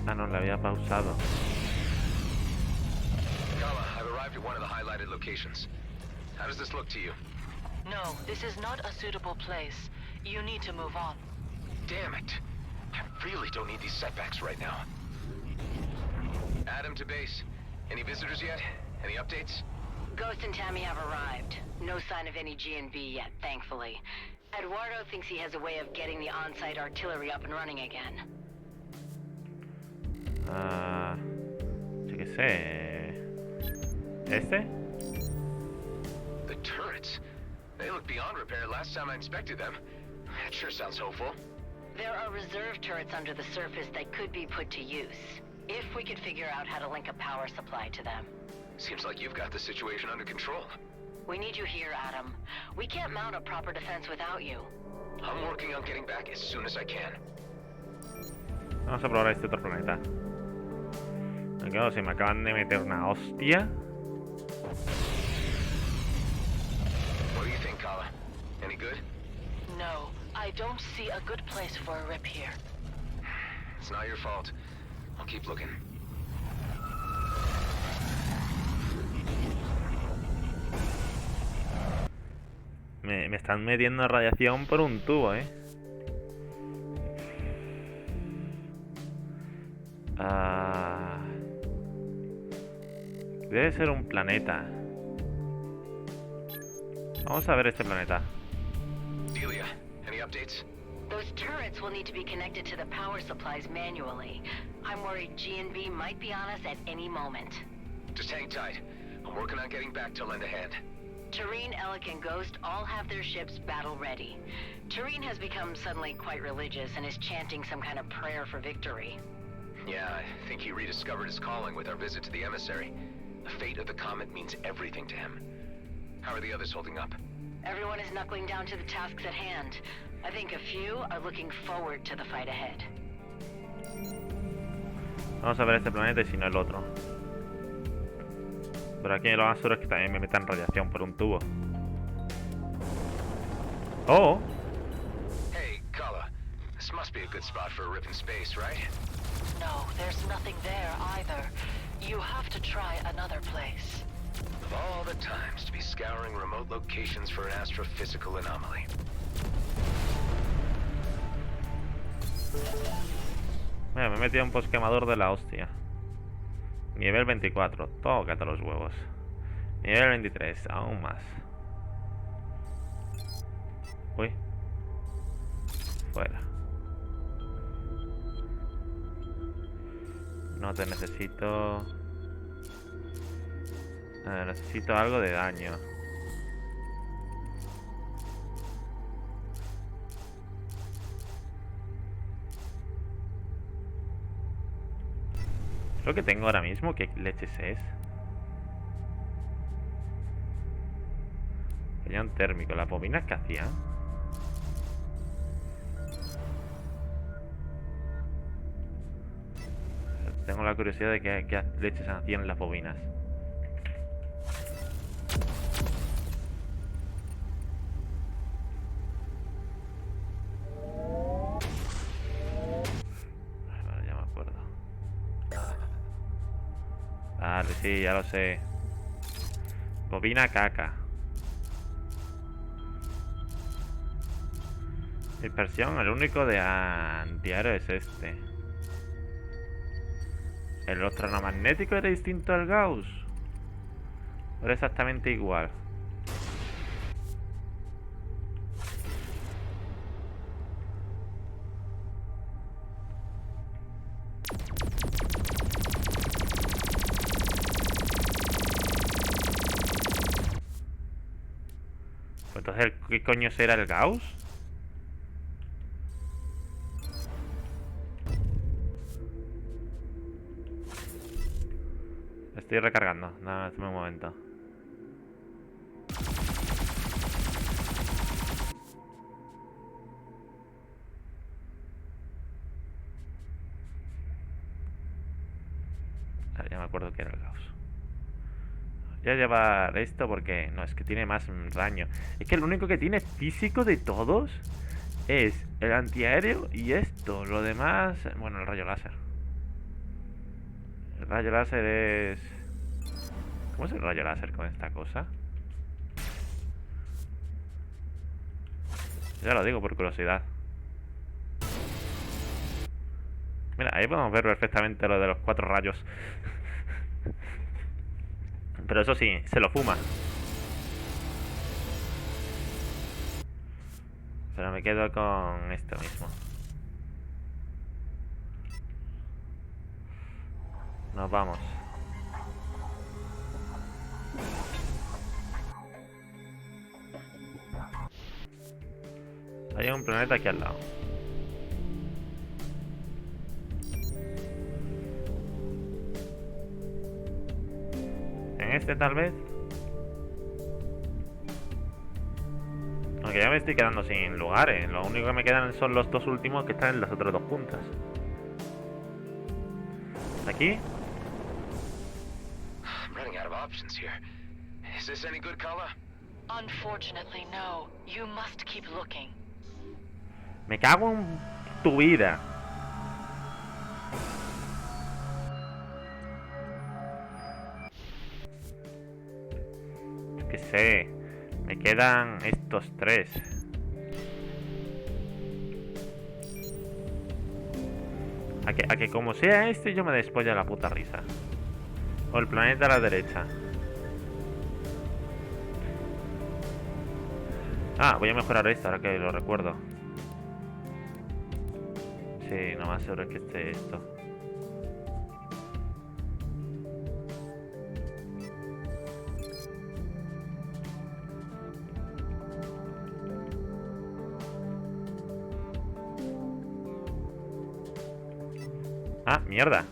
[SPEAKER 1] Ah, no, la había pausado.
[SPEAKER 4] Kala, I've arrived at one of the highlighted locations. How does this look to you?
[SPEAKER 6] No, this is not a suitable place. You need to move on.
[SPEAKER 4] Damn it. I really don't need these setbacks right now. Adam to base. Any visitors yet? Any updates?
[SPEAKER 9] Ghost and Tammy have arrived. No sign of any G&B yet, thankfully. Eduardo thinks he has a way of getting the on-site artillery up and running again.
[SPEAKER 1] Yo qué sé. ¿Este?
[SPEAKER 4] The turrets. They look beyond repair last time I inspected them. That sure sounds hopeful.
[SPEAKER 9] There are reserve turrets under the surface that could be put to use, if we could figure out how to link a power supply to them.
[SPEAKER 4] Seems like you've got the situation under control.
[SPEAKER 9] We need you here, Adam. We can't mount a proper defense without you.
[SPEAKER 4] I'm working on getting back as soon as I can.
[SPEAKER 1] Vamos a probar este otro planeta. Claro, si me acaban de meter una hostia.
[SPEAKER 4] What do you think, Kala? Any good?
[SPEAKER 6] No, I don't see a good place for a rip here.
[SPEAKER 4] It's not your fault. I'll keep looking.
[SPEAKER 1] Me están metiendo radiación por un tubo, Debe ser un planeta. Vamos a ver este planeta.
[SPEAKER 4] Delia, any updates?
[SPEAKER 9] Those turrets will need to be connected to the power supplies manually. I'm worried G&B might be on us at any moment.
[SPEAKER 4] Just hang tight. I'm working on getting back to lend a hand.
[SPEAKER 9] Tareen, Alec, and Ghost all have their ships battle-ready. Tareen has become suddenly quite religious and is chanting some kind of prayer for victory.
[SPEAKER 4] Yeah, I think he rediscovered his calling with our visit to the emissary. The fate of the comet means everything to him. How are the others holding up?
[SPEAKER 9] Everyone is knuckling down to the tasks at hand. I think a few are looking forward to the fight ahead.
[SPEAKER 1] Vamos a ver este planeta y si no el otro. Pero aquí lo más seguro es que también me metan radiación por un tubo. Oh.
[SPEAKER 4] Hey, Kala. This must be a good spot for a rip in space, right?
[SPEAKER 6] No, there's nothing there either. You have to try another place.
[SPEAKER 4] Of all the times to be scouring remote locations for an astrophysical anomaly.
[SPEAKER 1] Mira, me he metido un posquemador de la hostia. Nivel 24, tócate los huevos. Nivel 23, aún más. Uy. Fuera. No te necesito. Necesito algo de daño. Lo que tengo ahora mismo, ¿qué leches es? Cañón térmico. ¿Las bobinas que hacían? Tengo la curiosidad de qué leches hacían las bobinas. Vale, ya me acuerdo. Vale, sí, ya lo sé. Bobina caca. Dispersión, el único de antiaéreo es este. ¿El electromagnético era distinto al Gauss? ¿O era exactamente igual? Pues entonces, ¿qué coño será el Gauss? Estoy recargando, nada, dame un momento. Vale, ya me acuerdo que era el Gauss. Voy a llevar esto porque... No, es que tiene más daño. Es que el único que tiene físico de todos es el antiaéreo y esto. Lo demás... Bueno, el rayo láser. El rayo láser es... ¿Cómo es el rayo láser con esta cosa? Ya lo digo por curiosidad. Mira, ahí podemos ver perfectamente lo de los 4 rayos. Pero eso sí, se lo fuma. Pero me quedo con esto mismo. Nos vamos. Hay un planeta aquí al lado. En este tal vez. Aunque ya me estoy quedando sin lugares. Lo único que me quedan son los 2 últimos que están en las otras 2 puntas. Aquí.
[SPEAKER 4] I'm running out of options here. Is this any good, Kala?
[SPEAKER 6] Unfortunately, no. You must keep looking.
[SPEAKER 1] Me cago en tu vida. Que sé. Me quedan estos 3. A que como sea este, yo me despolla la puta risa. O el planeta a la derecha. Ah, voy a mejorar esto ahora que lo recuerdo. Sí, no más seguro que esté esto. Ah, mierda.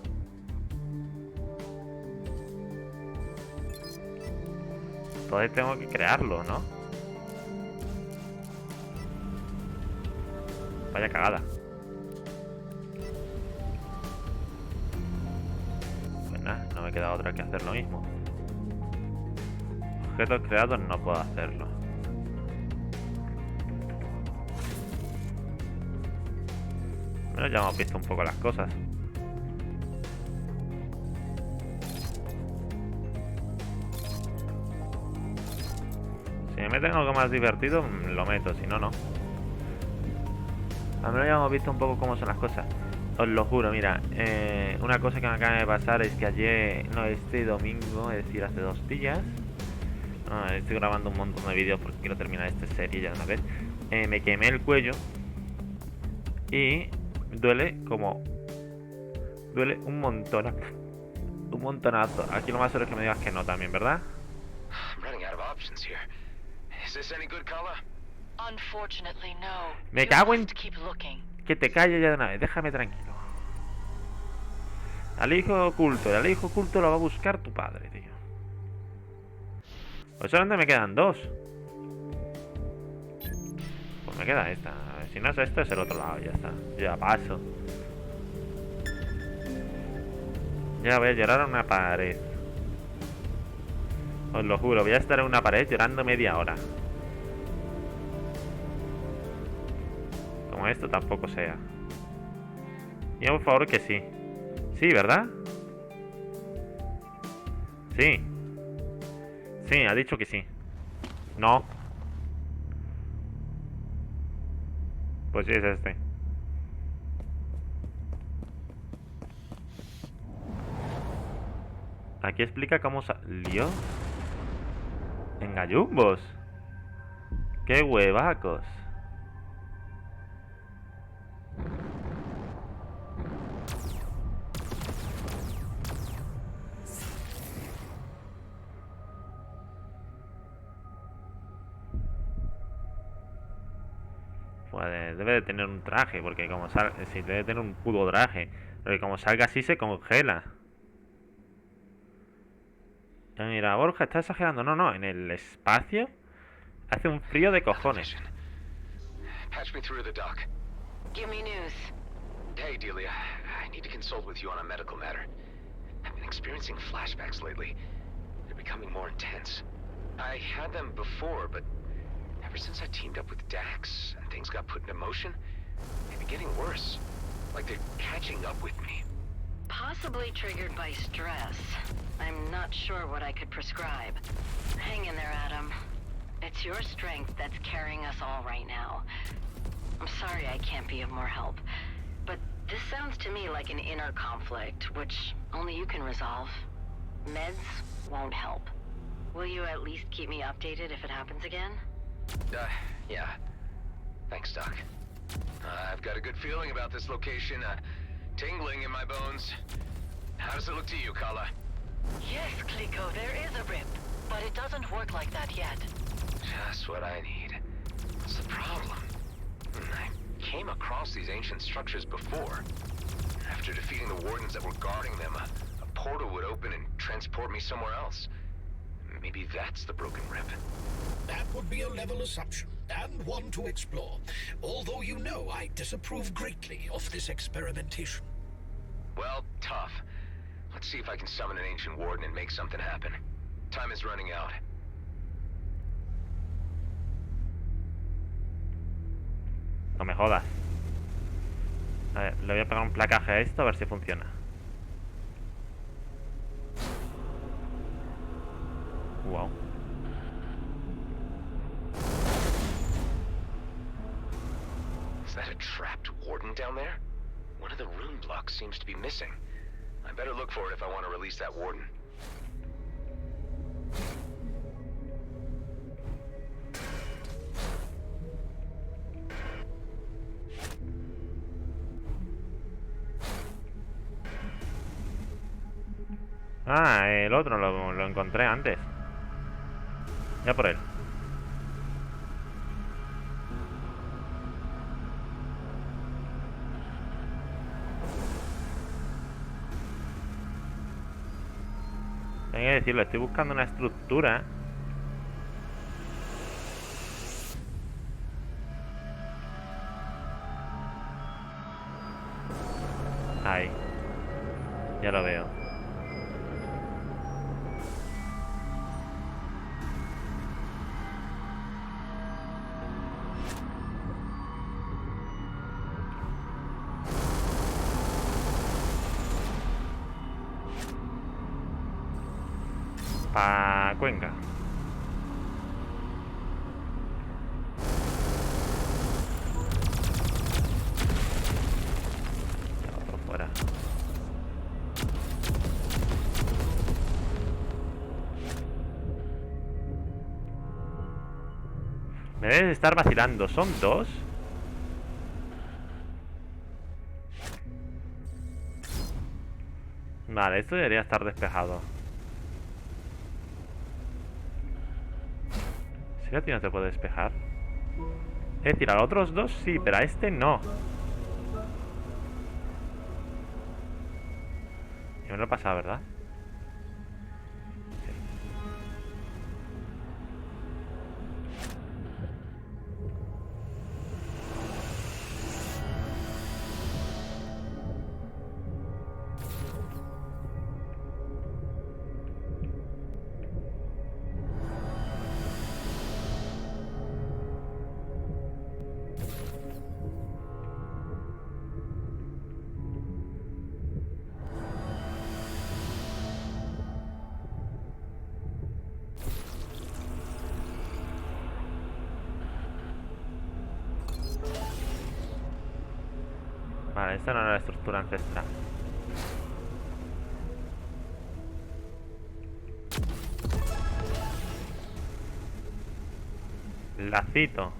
[SPEAKER 1] Entonces tengo que crearlo, ¿no? Vaya cagada. Pues nada, no me queda otra que hacer lo mismo. Objetos creados no puedo hacerlo. Bueno, ya hemos visto un poco las cosas. Si me meten algo más divertido, lo meto, si no, no. Al menos ya hemos visto un poco cómo son las cosas. Os lo juro, mira, una cosa que me acaba de pasar es que ayer, no, este domingo, es decir, hace 2 días, estoy grabando un montón de vídeos porque quiero terminar esta serie ya de una vez. Me quemé el cuello y duele como... Duele un montón. Un montonazo. Aquí lo más seguro es que me digas que no también, ¿verdad?
[SPEAKER 4] running out of options here. Is this any good, Kala?
[SPEAKER 6] Unfortunately, no.
[SPEAKER 1] Me
[SPEAKER 6] You
[SPEAKER 1] cago en...
[SPEAKER 6] must keep looking.
[SPEAKER 1] Que te calles ya de una vez, déjame tranquilo. Al hijo oculto, y al hijo oculto lo va a buscar tu padre, tío. Pues solamente me quedan dos. Pues me queda esta. A ver, si no es esto, es el otro lado, ya está. Ya paso. Ya voy a llorar a una pared. Os lo juro, voy a estar en una pared llorando media hora. Como esto tampoco sea. Y por favor que sí. Sí, ¿verdad? Sí. Sí, ha dicho que sí. No. Pues sí, es este. Aquí explica cómo salió. En gallumbos. ¡Qué huevacos! Pues debe de tener un traje, porque como salga... Sí, debe tener un puto traje. Porque como salga así se congela. Mira, Borja está exagerando. No, no, en el espacio hace un frío de cojones.
[SPEAKER 4] Patch me through to the doc.
[SPEAKER 9] Give me news.
[SPEAKER 4] Hey, Delia. I need to consult with you on a medical matter. I've been experiencing flashbacks lately. They're becoming more intense. I had them before, but ever since I teamed up with Dax and things got put into motion, they've been getting worse. Like they're catching up with me.
[SPEAKER 9] Possibly triggered by stress. I'm not sure what I could prescribe. Hang in there, Adam. It's your strength that's carrying us all right now. I'm sorry I can't be of more help, but this sounds to me like an inner conflict, which only you can resolve. Meds won't help. Will you at least keep me updated if it happens again?
[SPEAKER 4] Yeah. Thanks, Doc. I've got a good feeling about this location, tingling in my bones. How does it look to you, Kala?
[SPEAKER 6] Yes, Kliko, there is a rip, but it doesn't work like that yet.
[SPEAKER 4] Just what I need. What's the problem? I came across these ancient structures before. After defeating the wardens that were guarding them, a portal would open and transport me somewhere else. Maybe that's the broken rip.
[SPEAKER 5] That would be a level assumption, and one to explore. Although you know I disapprove greatly of this experimentation.
[SPEAKER 4] Well, tough. Let's see if I can summon an ancient warden and make something happen. Time is running out.
[SPEAKER 1] No me jodas. A ver, le voy a pegar un placaje a esto a ver si funciona. Wow.
[SPEAKER 4] Is that a trapped warden down there? One of the rune blocks seems to be missing. I better look for it if I want to release that warden.
[SPEAKER 1] Ah, el otro lo encontré antes. Ya por él. Tengo que decirlo, estoy buscando una estructura. Ahí. Ya lo veo. Pa' Cuenca. Ya, otro fuera. Me debes de estar vacilando. ¿Son dos? Vale, esto debería estar despejado. ¿Si a ti no te puede despejar? Es decir, a los otros dos sí, pero a este no. Y me lo he pasado, ¿verdad? Vale, esta no era la estructura ancestral. Lacito.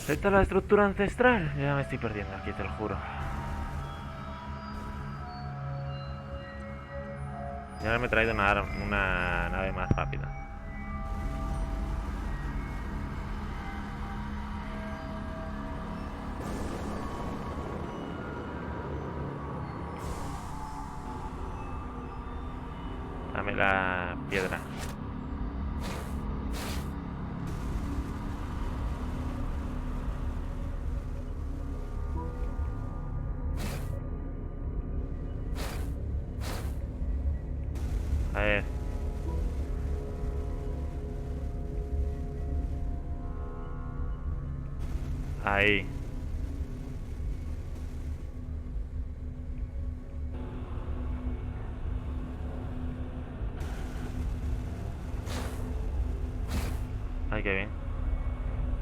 [SPEAKER 1] ¿Esta es la estructura ancestral? Ya me estoy perdiendo aquí, te lo juro. Y ahora me he traído una nave más rápida. Dame la piedra. A ver. Ahí. Ay, qué bien.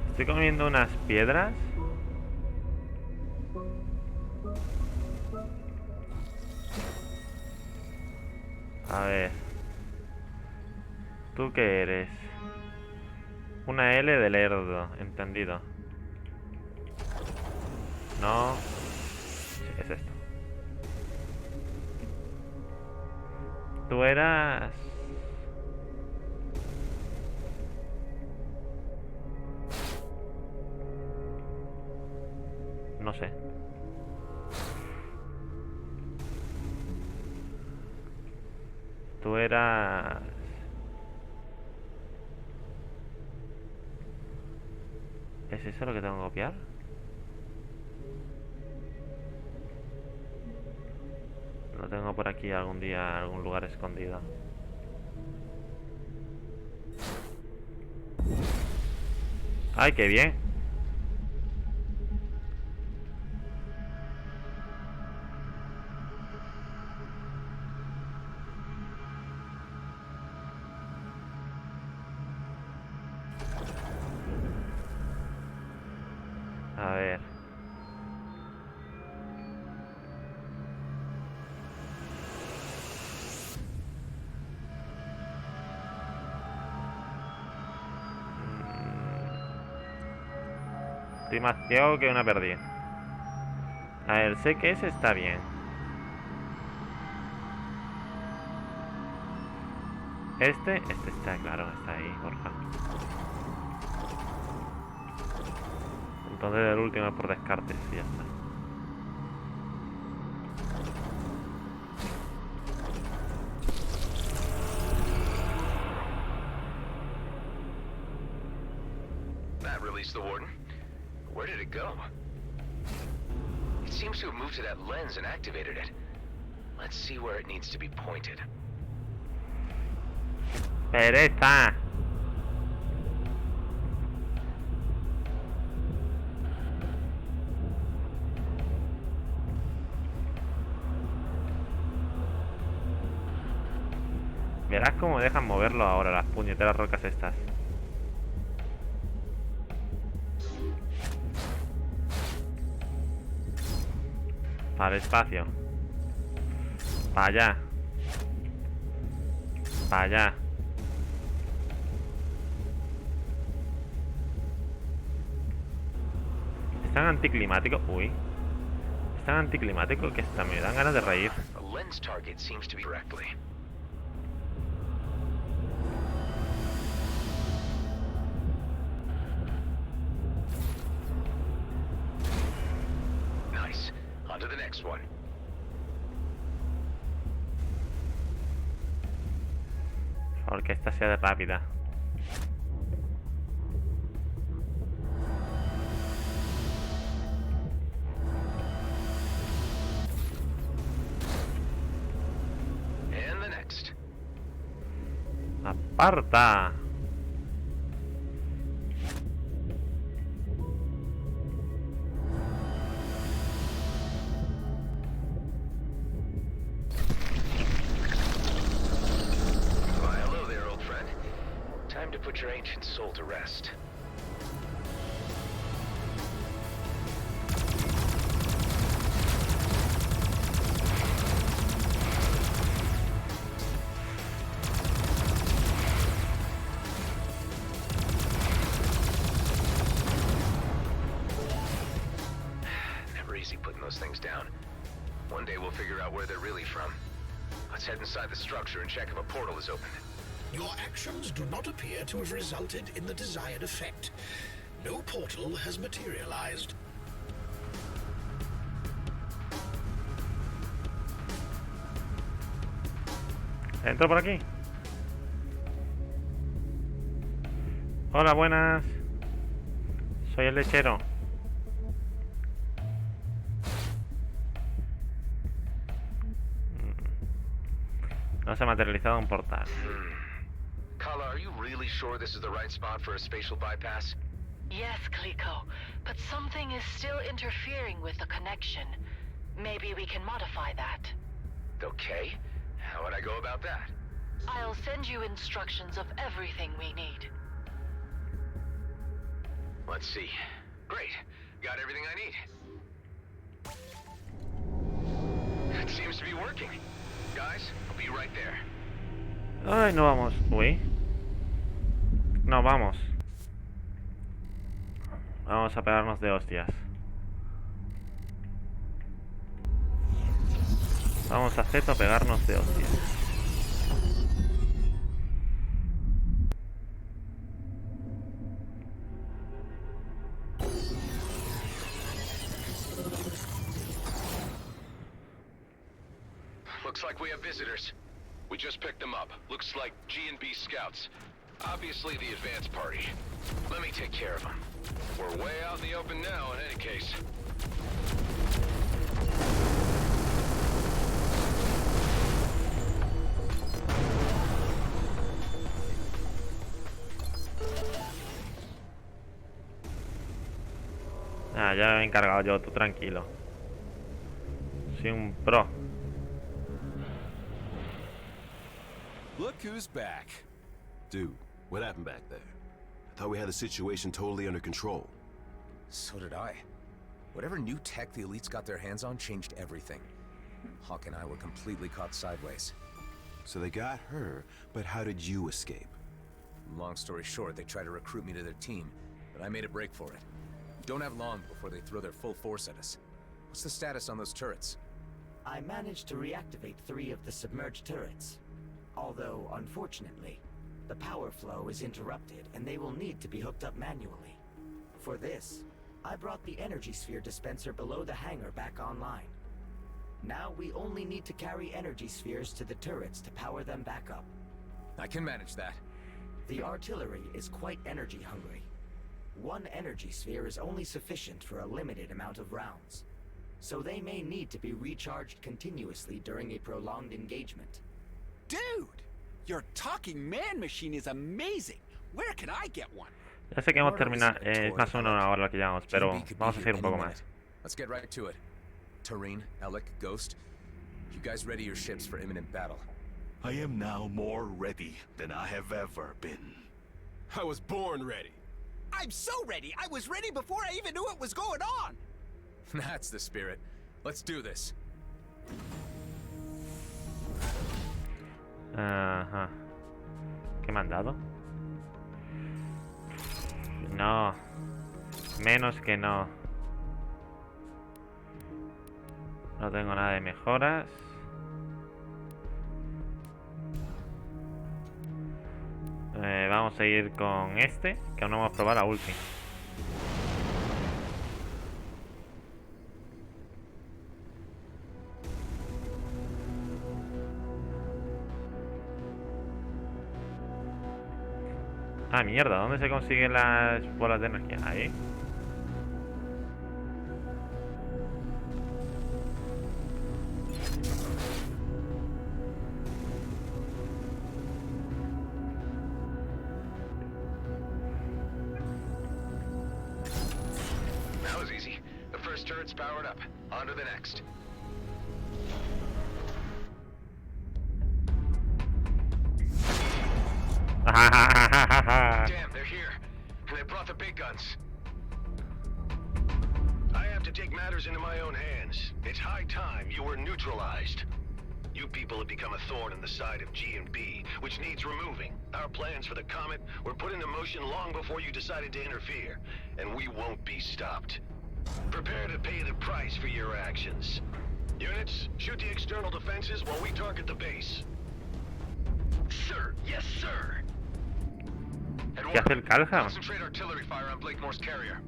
[SPEAKER 1] Estoy comiendo unas piedras. A ver. ¿Tú qué eres? Una L de lerdo, entendido. No. Sí, es esto. Tú eras... No sé. Tú eras... ¿Es eso lo que tengo que copiar? Lo tengo por aquí algún día, en algún lugar escondido. ¡Ay, qué bien! A ver. Estoy más ciego que una perdida. A ver, sé que ese está bien. Este está claro, está ahí, Borja. Entonces el último es por descarte, y ya está.
[SPEAKER 4] That released the warden. Where did it go? It seems to have moved to that lens and activated it. Let's see where it needs to be pointed.
[SPEAKER 1] ¡Pereza! Verás cómo me dejan moverlo ahora, las puñeteras rocas estas. Para el espacio. Para allá. Para allá. Es tan anticlimático. Uy. Es tan anticlimático que hasta me dan ganas de reír.
[SPEAKER 4] The lens target seems to be correctly. Nice. On to the next one.
[SPEAKER 1] Por favor, que esta sea de rápida.
[SPEAKER 4] And the next.
[SPEAKER 1] Aparta.
[SPEAKER 4] Why, hello there, old friend. Time to put your ancient soul to rest. Never easy putting those things down. One day we'll figure out where they're really from. Let's head inside the structure and check if a portal is open.
[SPEAKER 5] Your actions do not appear to have resulted in the desired effect. No portal has materialized.
[SPEAKER 1] Entro por aquí. Hola, buenas. Soy el lechero. No se ha materializado un portal.
[SPEAKER 4] Kala, are you really sure this is the right spot for a spatial bypass?
[SPEAKER 6] Yes, Kliko, but something is still interfering with the connection. Maybe we can modify that.
[SPEAKER 4] Okay. How would I go about that?
[SPEAKER 6] I'll send you instructions of everything we need.
[SPEAKER 4] Let's see. Great. Got everything I need. It seems to be working. Guys, I'll be right there.
[SPEAKER 1] Ay, no vamos. Uy. No vamos. Vamos a pegarnos de hostias. Vamos a Z a pegarnos de hostias.
[SPEAKER 4] Looks like we have visitors. We just picked them up. Looks like G&B scouts. Obviously the advance party. Let me take care of them. We're way out in the open now in any case.
[SPEAKER 1] Ah, ya me he encargado yo, tú tranquilo. Soy un pro.
[SPEAKER 10] Look who's back.
[SPEAKER 11] Dude, what happened back there? I thought we had the situation totally under control.
[SPEAKER 12] So did I. Whatever new tech the elites got their hands on changed everything. Hawk and I were completely caught sideways.
[SPEAKER 11] So they got her, but how did you escape?
[SPEAKER 12] Long story short, they tried to recruit me to their team, but I made a break for it. Don't have long before they throw their full force at us. What's the status on those turrets?
[SPEAKER 13] I managed to reactivate 3 of the submerged turrets. Although, unfortunately, the power flow is interrupted and they will need to be hooked up manually. For this, I brought the energy sphere dispenser below the hangar back online. Now we only need to carry energy spheres to the turrets to power them back up.
[SPEAKER 12] I can manage that.
[SPEAKER 13] The artillery is quite energy hungry. 1 energy sphere is only sufficient for a limited amount of rounds, so they may need to be recharged continuously during a prolonged engagement.
[SPEAKER 10] Dude, your talking man machine is amazing. Where can I get one?
[SPEAKER 1] Ya sé que hemos terminado, es más o menos una hora la que llevamos, pero vamos a hacer un poco más.
[SPEAKER 12] Let's get right to it. Tareen, Alec, Ghost, you guys ready your ships for imminent battle?
[SPEAKER 7] I am now more ready than I have ever been.
[SPEAKER 10] I was born ready. I'm so ready. I was ready before I even knew what was going on.
[SPEAKER 12] That's the spirit. Let's do this.
[SPEAKER 1] Ajá. me han dado? No. Menos que no. No tengo nada de mejoras. Vamos a ir con este, que aún no hemos probado la ulti. Ah, mierda, ¿dónde se consiguen las bolas de energía? Ahí.
[SPEAKER 4] That was easy. The first turret's powered up. On to the next. Damn, they're here. And they brought the big guns.
[SPEAKER 7] I have to take matters into my own hands. It's high time you were neutralized. You people have become a thorn in the side of G&B, which needs removing. Our plans for the Comet were put into motion long before you decided to interfere, and we won't be stopped. Prepare to pay the price for your actions. Units, shoot the external defenses while we target the base.
[SPEAKER 4] Sir, yes, sir.
[SPEAKER 1] ¿Qué hace el Calhoun?
[SPEAKER 4] Concentrate artillery fire on Blakemore's carrier.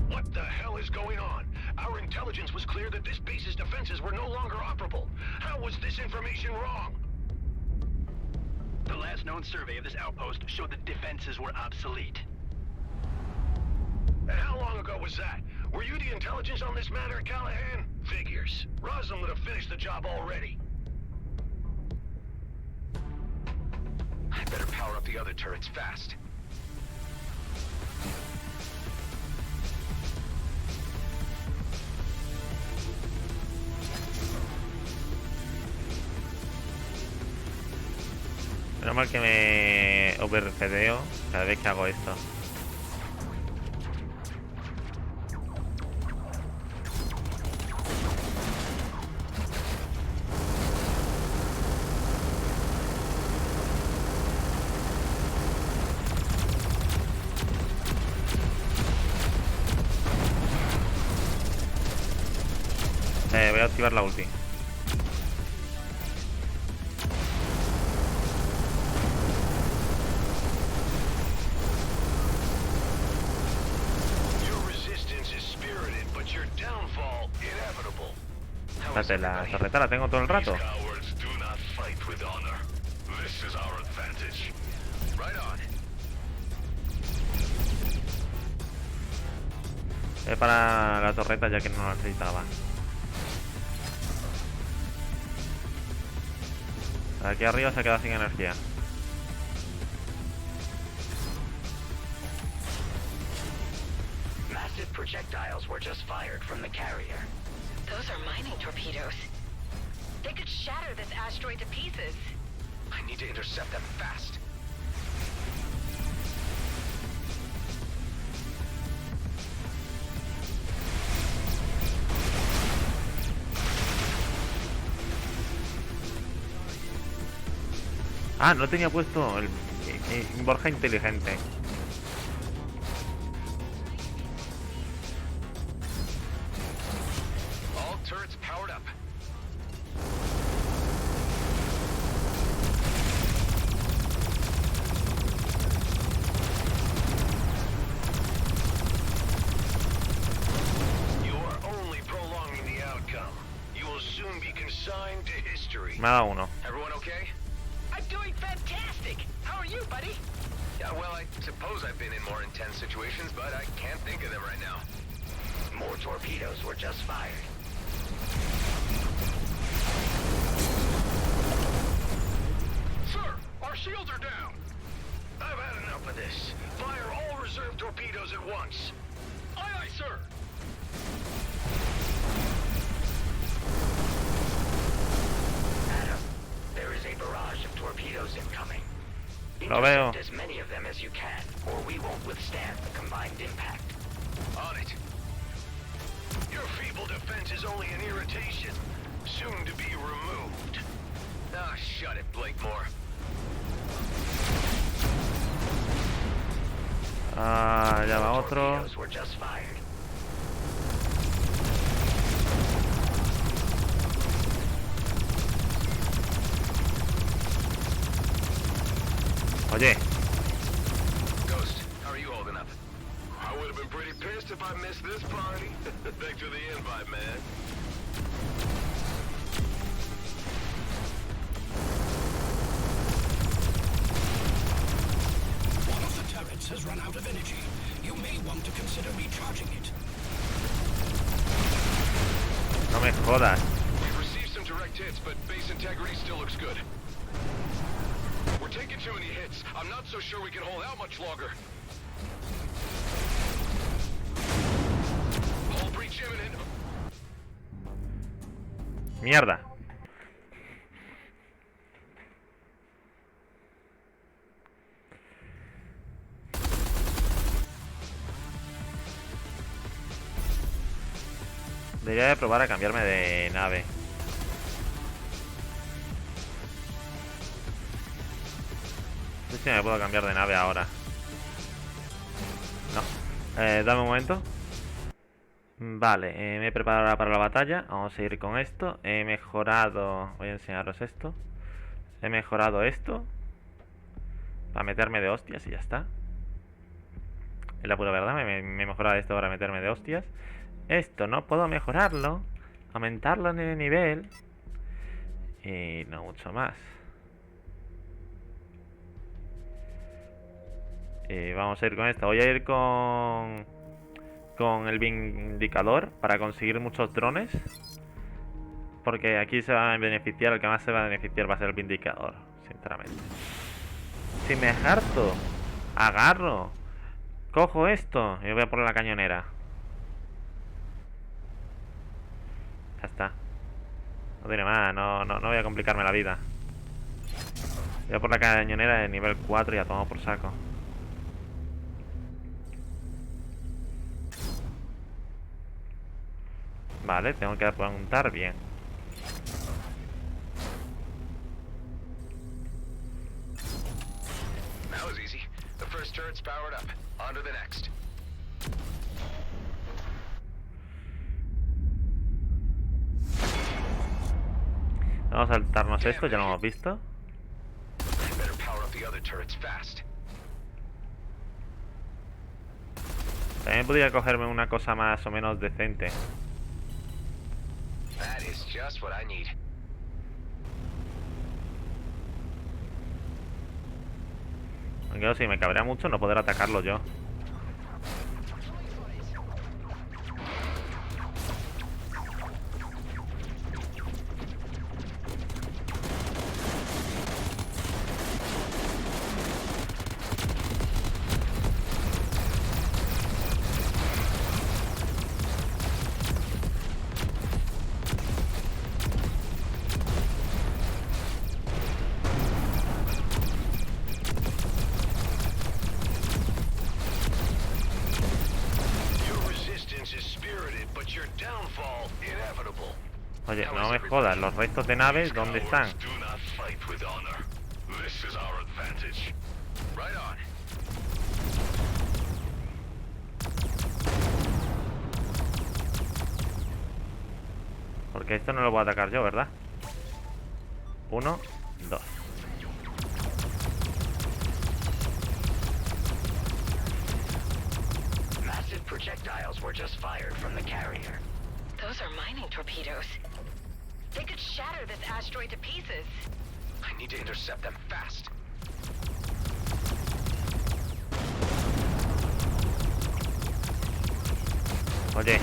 [SPEAKER 7] What the hell is going on? Our intelligence was clear that this base's defenses were no longer operable. How was this information wrong?
[SPEAKER 14] The last known survey of this outpost showed the defenses were obsolete.
[SPEAKER 7] And how long ago was that? Were you the intelligence on this matter, Callahan? Figures. Roslin would have finished the job already.
[SPEAKER 4] I better power up the other turrets fast.
[SPEAKER 1] Menos mal que me overfedeo cada vez que hago esto. Voy a activar la ulti. Espérate, la torreta la tengo todo el rato. Voy para la torreta ya que no la necesitaba. Aquí arriba se queda sin energía.
[SPEAKER 13] Massive projectiles were just fired from the carrier.
[SPEAKER 6] Those are mining torpedoes. They could shatter this asteroid to pieces.
[SPEAKER 4] I need to intercept them fast.
[SPEAKER 1] Ah, no tenía puesto el Borja inteligente.
[SPEAKER 4] All turrets powered up.
[SPEAKER 7] You are only prolonging the outcome. You will soon be consigned to history.
[SPEAKER 1] Me ha dado uno.
[SPEAKER 4] Everyone okay?
[SPEAKER 8] I'm doing fantastic! How are you, buddy?
[SPEAKER 4] Yeah, well, I suppose I've been in more intense situations, but I can't think of them right now.
[SPEAKER 13] More torpedoes were just fired.
[SPEAKER 7] Sir, our shields are down. I've had enough of this. Fire all reserve torpedoes at once. Aye, aye, sir.
[SPEAKER 13] Adam, there is a barrage of torpedoes incoming.
[SPEAKER 1] Lo veo.
[SPEAKER 13] Intercept as many of them as you can, or we won't withstand the combined impact.
[SPEAKER 7] On it. Your feeble defense is only an irritation, soon to be removed.
[SPEAKER 4] Ah, shut it, Blakemore.
[SPEAKER 1] Ah, ya va otro.
[SPEAKER 14] Torpedoes were just fired.
[SPEAKER 1] Oye,
[SPEAKER 4] Ghost, how are you holding up?
[SPEAKER 7] I would have been pretty pissed if I missed this party. Thanks for the invite, man.
[SPEAKER 5] One of the turrets has run out of energy. You may want to consider recharging it.
[SPEAKER 1] no me jodas.
[SPEAKER 7] We've received some direct hits, but base integrity still looks good. We're taking too many hits. I'm not so sure we can hold out much longer. Hull breach imminent.
[SPEAKER 1] Mierda. Debería de probar a cambiarme de nave. No sé si me puedo cambiar de nave ahora. No. Dame un momento. Vale, me he preparado ahora para la batalla. Vamos a ir con esto. He mejorado... Voy a enseñaros esto. He mejorado esto para meterme de hostias y ya está. Es la pura verdad, me he mejorado esto para meterme de hostias. Esto no puedo mejorarlo, aumentarlo en el nivel y no mucho más. Y vamos a ir con esto. Voy a ir con el Vindicador para conseguir muchos drones, porque aquí se va a beneficiar, el que más se va a beneficiar va a ser el Vindicador, sinceramente. Si me harto, agarro, cojo esto y voy a poner la cañonera. Ya está. No tiene más, no voy a complicarme la vida. Voy a por la cañonera de nivel 4 y ya tomo por saco. Vale, tengo que apuntar bien.
[SPEAKER 4] That was easy. The first turret's powered up. On to the next.
[SPEAKER 1] Vamos a saltarnos esto, ya lo hemos visto.
[SPEAKER 4] Better power up the other turrets fast.
[SPEAKER 1] También podría cogerme una cosa más o menos decente.
[SPEAKER 4] That is just what I need.
[SPEAKER 1] Aunque si me cabrea mucho no poder atacarlo yo. Oye, no me jodas, los restos de naves, ¿dónde están? Porque esto no lo voy a atacar yo, ¿verdad? 1, 2.
[SPEAKER 14] Massive projectiles were just fired from the carrier.
[SPEAKER 6] Those are mining torpedoes. They could shatter this asteroid to pieces.
[SPEAKER 4] I need to intercept them fast.
[SPEAKER 1] Oye.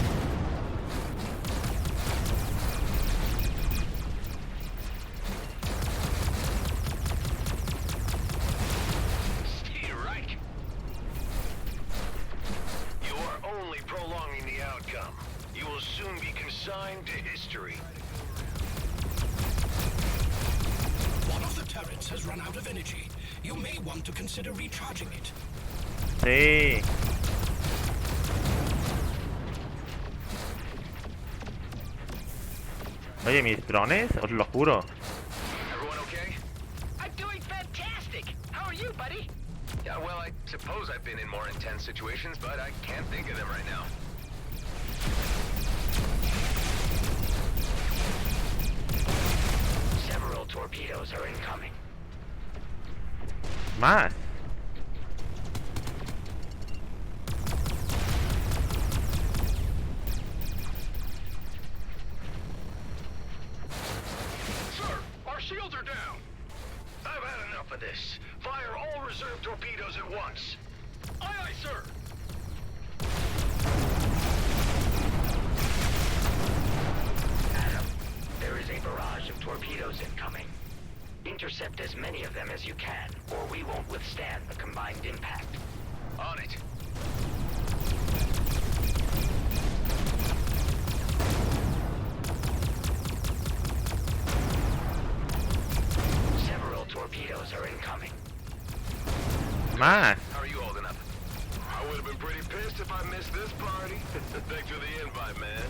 [SPEAKER 7] Reich. You are only prolonging the outcome. You will soon be consigned to history.
[SPEAKER 5] One of the turrets has run out of energy. You may want to consider recharging it.
[SPEAKER 1] Sí. Oye, mis drones, os lo juro.
[SPEAKER 4] Everyone okay?
[SPEAKER 8] I'm doing fantastic. How are you, buddy?
[SPEAKER 4] Yeah, well, I suppose I've been in more intense situations, but I can't think of them right now.
[SPEAKER 13] Several torpedoes are incoming.
[SPEAKER 1] Más.
[SPEAKER 7] Sir, our shields are down. I've had enough of this. Fire all reserve torpedoes at once. Aye, aye, sir.
[SPEAKER 13] Adam, there is a barrage of torpedoes incoming. Intercept as many of them as you can, or we won't withstand the combined impact.
[SPEAKER 4] On it.
[SPEAKER 13] Several torpedoes are incoming.
[SPEAKER 1] Más.
[SPEAKER 4] How are you holding up?
[SPEAKER 7] I would have been pretty pissed if I missed this party. Thanks for the invite, man.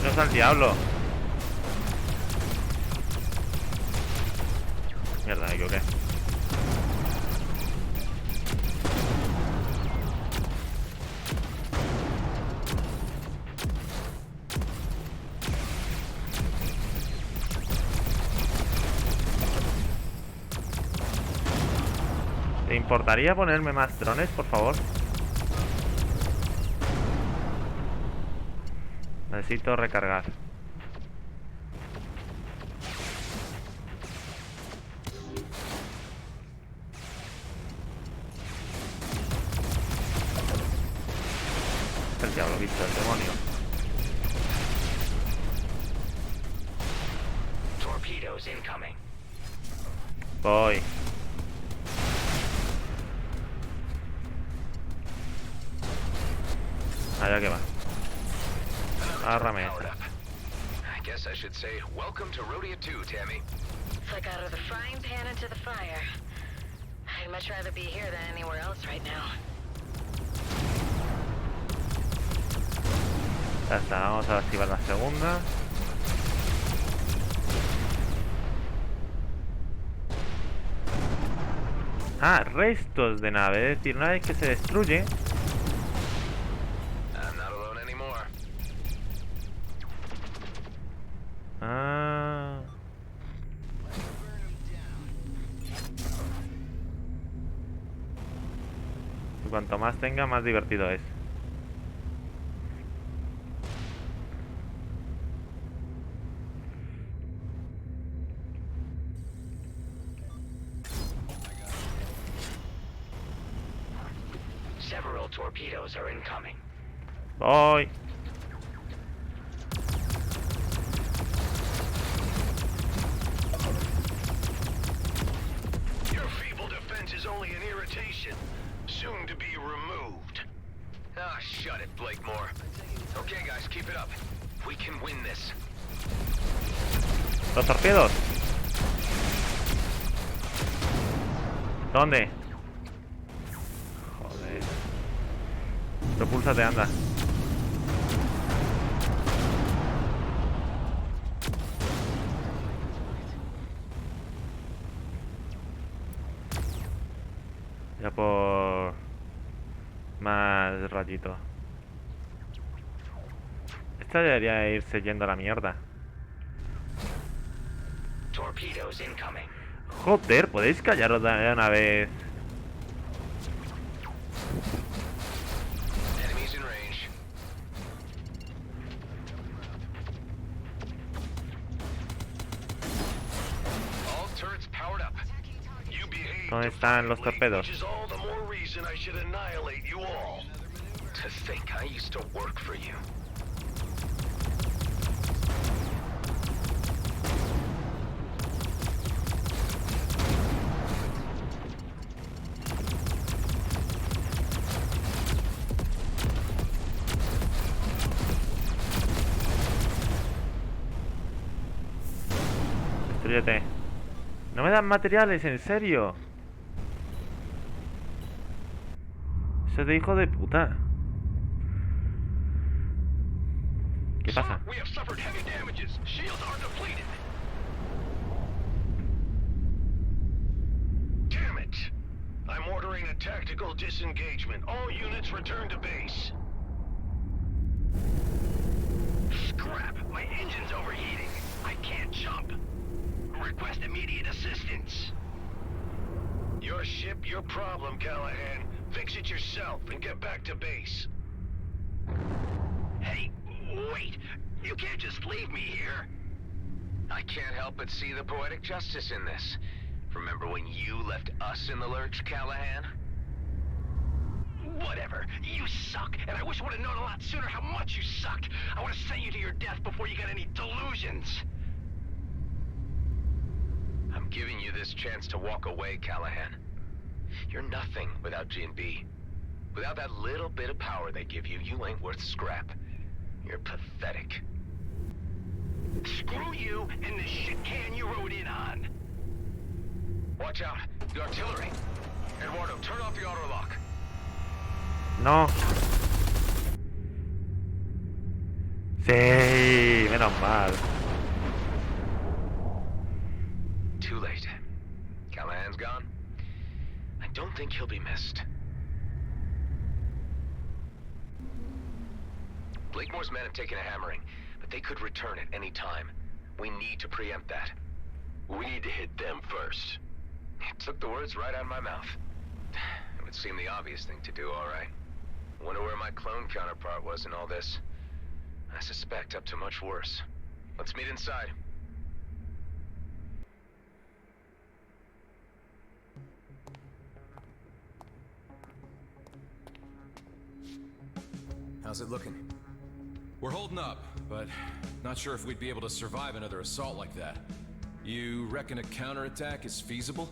[SPEAKER 1] No es al diablo. Mierda, me equivoqué. ¿Te importaría ponerme más drones, por favor? Necesito recargar. El diablo, visto, el demonio.
[SPEAKER 13] Torpedoes incoming.
[SPEAKER 1] Voy. Allá que va. Agárrame esta.
[SPEAKER 4] I guess I should say, welcome to Rodeo 2, Tammy.
[SPEAKER 9] It's like out of the frying pan into the fire. I'd much rather be here than anywhere else right now.
[SPEAKER 1] Ya está, vamos a activar la segunda. Ah, restos de nave. Es decir, una vez que se destruye.
[SPEAKER 4] I'm not alone anymore.
[SPEAKER 1] Ah. Y cuanto más tenga, más divertido es.
[SPEAKER 13] Several torpedoes are incoming.
[SPEAKER 1] Voy.
[SPEAKER 7] Your feeble defense is only an irritation, soon to be removed.
[SPEAKER 4] Ah, shut it, Blakemore. Okay, guys, keep it up. We can win this.
[SPEAKER 1] Los torpedos. ¿Dónde? Joder. Propúlsate, anda. Ya por más ratito. Esta debería irse yendo a la mierda.
[SPEAKER 13] Torpedoes incoming.
[SPEAKER 1] Joder, ¿podéis callaros de una vez?
[SPEAKER 4] Enemies in range. All turrets powered up.
[SPEAKER 7] You behave
[SPEAKER 1] ¿Dónde están los
[SPEAKER 7] defiantly,
[SPEAKER 1] torpedos?
[SPEAKER 7] which is all the more reason I should annihilate you all.
[SPEAKER 4] To think I used to work for you.
[SPEAKER 1] Destrúyete. No me dan materiales, en serio. Eso es de hijo de puta. ¿Qué pasa?
[SPEAKER 7] We have suffered heavy damages. Shields are depleted. Damn it! I'm ordering a tactical disengagement. All units return to base. Scrap! My engine's overheating. I can't jump. Request immediate assistance. Your ship, your problem, Callahan. Fix it yourself and get back to base. Hey, wait! You can't just leave me here!
[SPEAKER 4] I can't help but see the poetic justice in this. Remember when you left us in the lurch, Callahan?
[SPEAKER 7] Whatever. You suck, and I wish I would have known a lot sooner how much you sucked. I would have sent you to your death before you got any delusions.
[SPEAKER 4] I'm giving you this chance to walk away, Callahan. You're nothing without G&B. Without that little bit of power they give you, you ain't worth scrap. You're pathetic.
[SPEAKER 7] Screw you and the shit can you rode in on.
[SPEAKER 4] Watch out. The artillery. Eduardo, turn off the auto lock.
[SPEAKER 1] No. Sí, menos mal.
[SPEAKER 4] Too late. Callahan's gone. I don't think he'll be missed. Blakemore's men have taken a hammering, but they could return at any time. We need to preempt that.
[SPEAKER 7] We need to hit them first.
[SPEAKER 4] It took the words right out of my mouth. It would seem the obvious thing to do, all right. Wonder where my clone counterpart was in all this. I suspect up to much worse. Let's meet inside.
[SPEAKER 12] How's it looking? We're holding up, but not sure if we'd be able to survive another assault like that. You reckon a counterattack is feasible?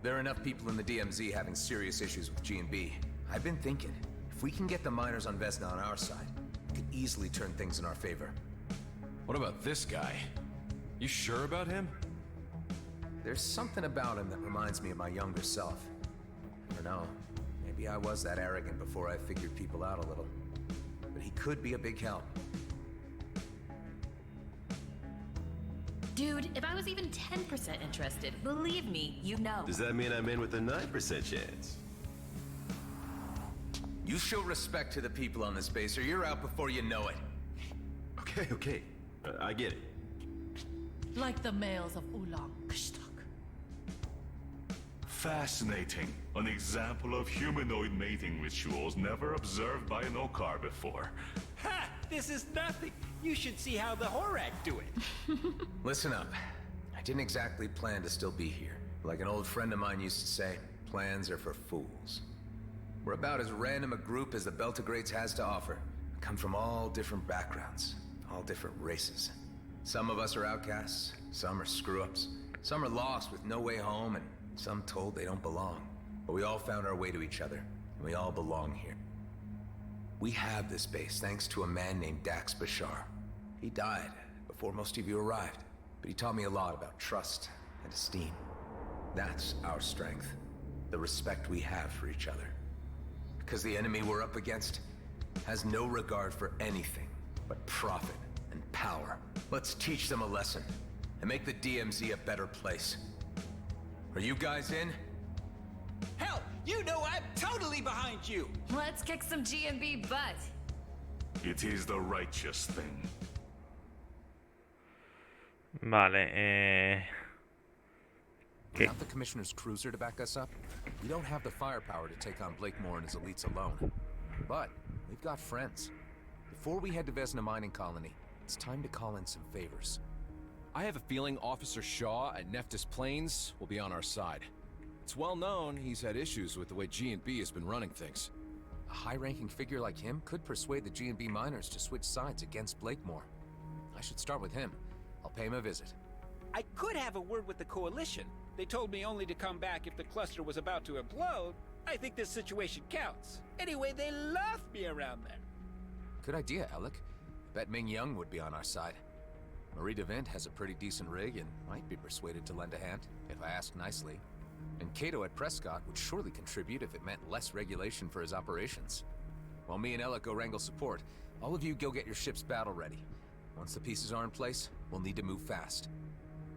[SPEAKER 15] There are enough people in the DMZ having serious issues with G&B. I've been thinking, if we can get the miners on Vesna on our side, we could easily turn things in our favor.
[SPEAKER 12] What about this guy? You sure about him?
[SPEAKER 15] There's something about him that reminds me of my younger self. I don't know, maybe I was that arrogant before I figured people out a little. But he could be a big help.
[SPEAKER 16] Dude, if I was even 10% interested, believe me, you know.
[SPEAKER 11] Does that mean I'm in with a 9% chance?
[SPEAKER 15] You show respect to the people on this base, or you're out before you know it.
[SPEAKER 11] Okay. I get it.
[SPEAKER 16] Like the males of Ulang Kshtak.
[SPEAKER 17] Fascinating. An example of humanoid mating rituals never observed by an Okar before.
[SPEAKER 10] Ha! This is nothing. You should see how the Horak do it.
[SPEAKER 15] Listen up. I didn't exactly plan to still be here. Like an old friend of mine used to say, plans are for fools. We're about as random a group as the Beltagrades has to offer. We come from all different backgrounds, all different races. Some of us are outcasts, some are screw-ups, some are lost with no way home, and some told they don't belong. But we all found our way to each other, and we all belong here. We have this base thanks to a man named Dax Bashar. He died before most of you arrived, but he taught me a lot about trust and esteem. That's our strength, the respect we have for each other. Because the enemy we're up against has no regard for anything but profit and power. Let's teach them a lesson and make the DMZ a better place. Are you guys in?
[SPEAKER 10] Hell, you know I'm totally behind you.
[SPEAKER 16] Let's kick some G&B butt.
[SPEAKER 17] It is the righteous thing.
[SPEAKER 1] Vale,
[SPEAKER 12] Without the Commissioner's cruiser to back us up, we don't have the firepower to take on Blakemore and his elites alone. But we've got friends. Before we head to Vesna Mining Colony, it's time to call in some favors. I have a feeling Officer Shaw at Nephthys Plains will be on our side. It's well known he's had issues with the way G&B has been running things. A high-ranking figure like him could persuade the G&B miners to switch sides against Blakemore. I should start with him. I'll pay him a visit.
[SPEAKER 10] I could have a word with the Coalition. They told me only to come back if the cluster was about to implode. I think this situation counts. Anyway, they love me around there.
[SPEAKER 12] Good idea, Alec. Bet Ming Young would be on our side. Marie DeVint has a pretty decent rig and might be persuaded to lend a hand, if I ask nicely. And Cato at Prescott would surely contribute if it meant less regulation for his operations. While me and Ella go wrangle support, all of you go get your ships battle ready. Once the pieces are in place, we'll need to move fast.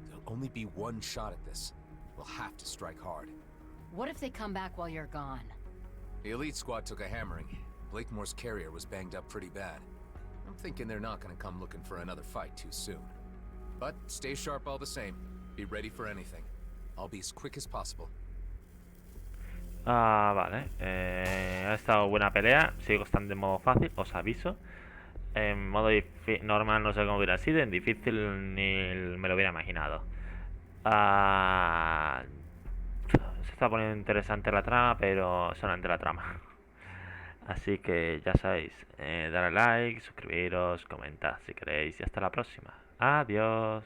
[SPEAKER 12] There'll only be one shot at this. We'll have to strike hard.
[SPEAKER 9] What if they come back while you're gone?
[SPEAKER 12] The elite squad took a hammering. Blakemore's carrier was banged up pretty bad. I'm thinking they're not gonna come looking for another fight too soon. But stay sharp all the same. Be ready for anything. I'll be as quick as possible.
[SPEAKER 1] Vale. Ha estado buena pelea. Sigo estando en modo fácil, os aviso. En modo normal no sé cómo hubiera sido. En difícil ni me lo hubiera imaginado. Se está poniendo interesante la trama, pero solamente la trama. Así que ya sabéis, darle like, suscribiros, comentad si queréis y hasta la próxima. Adiós.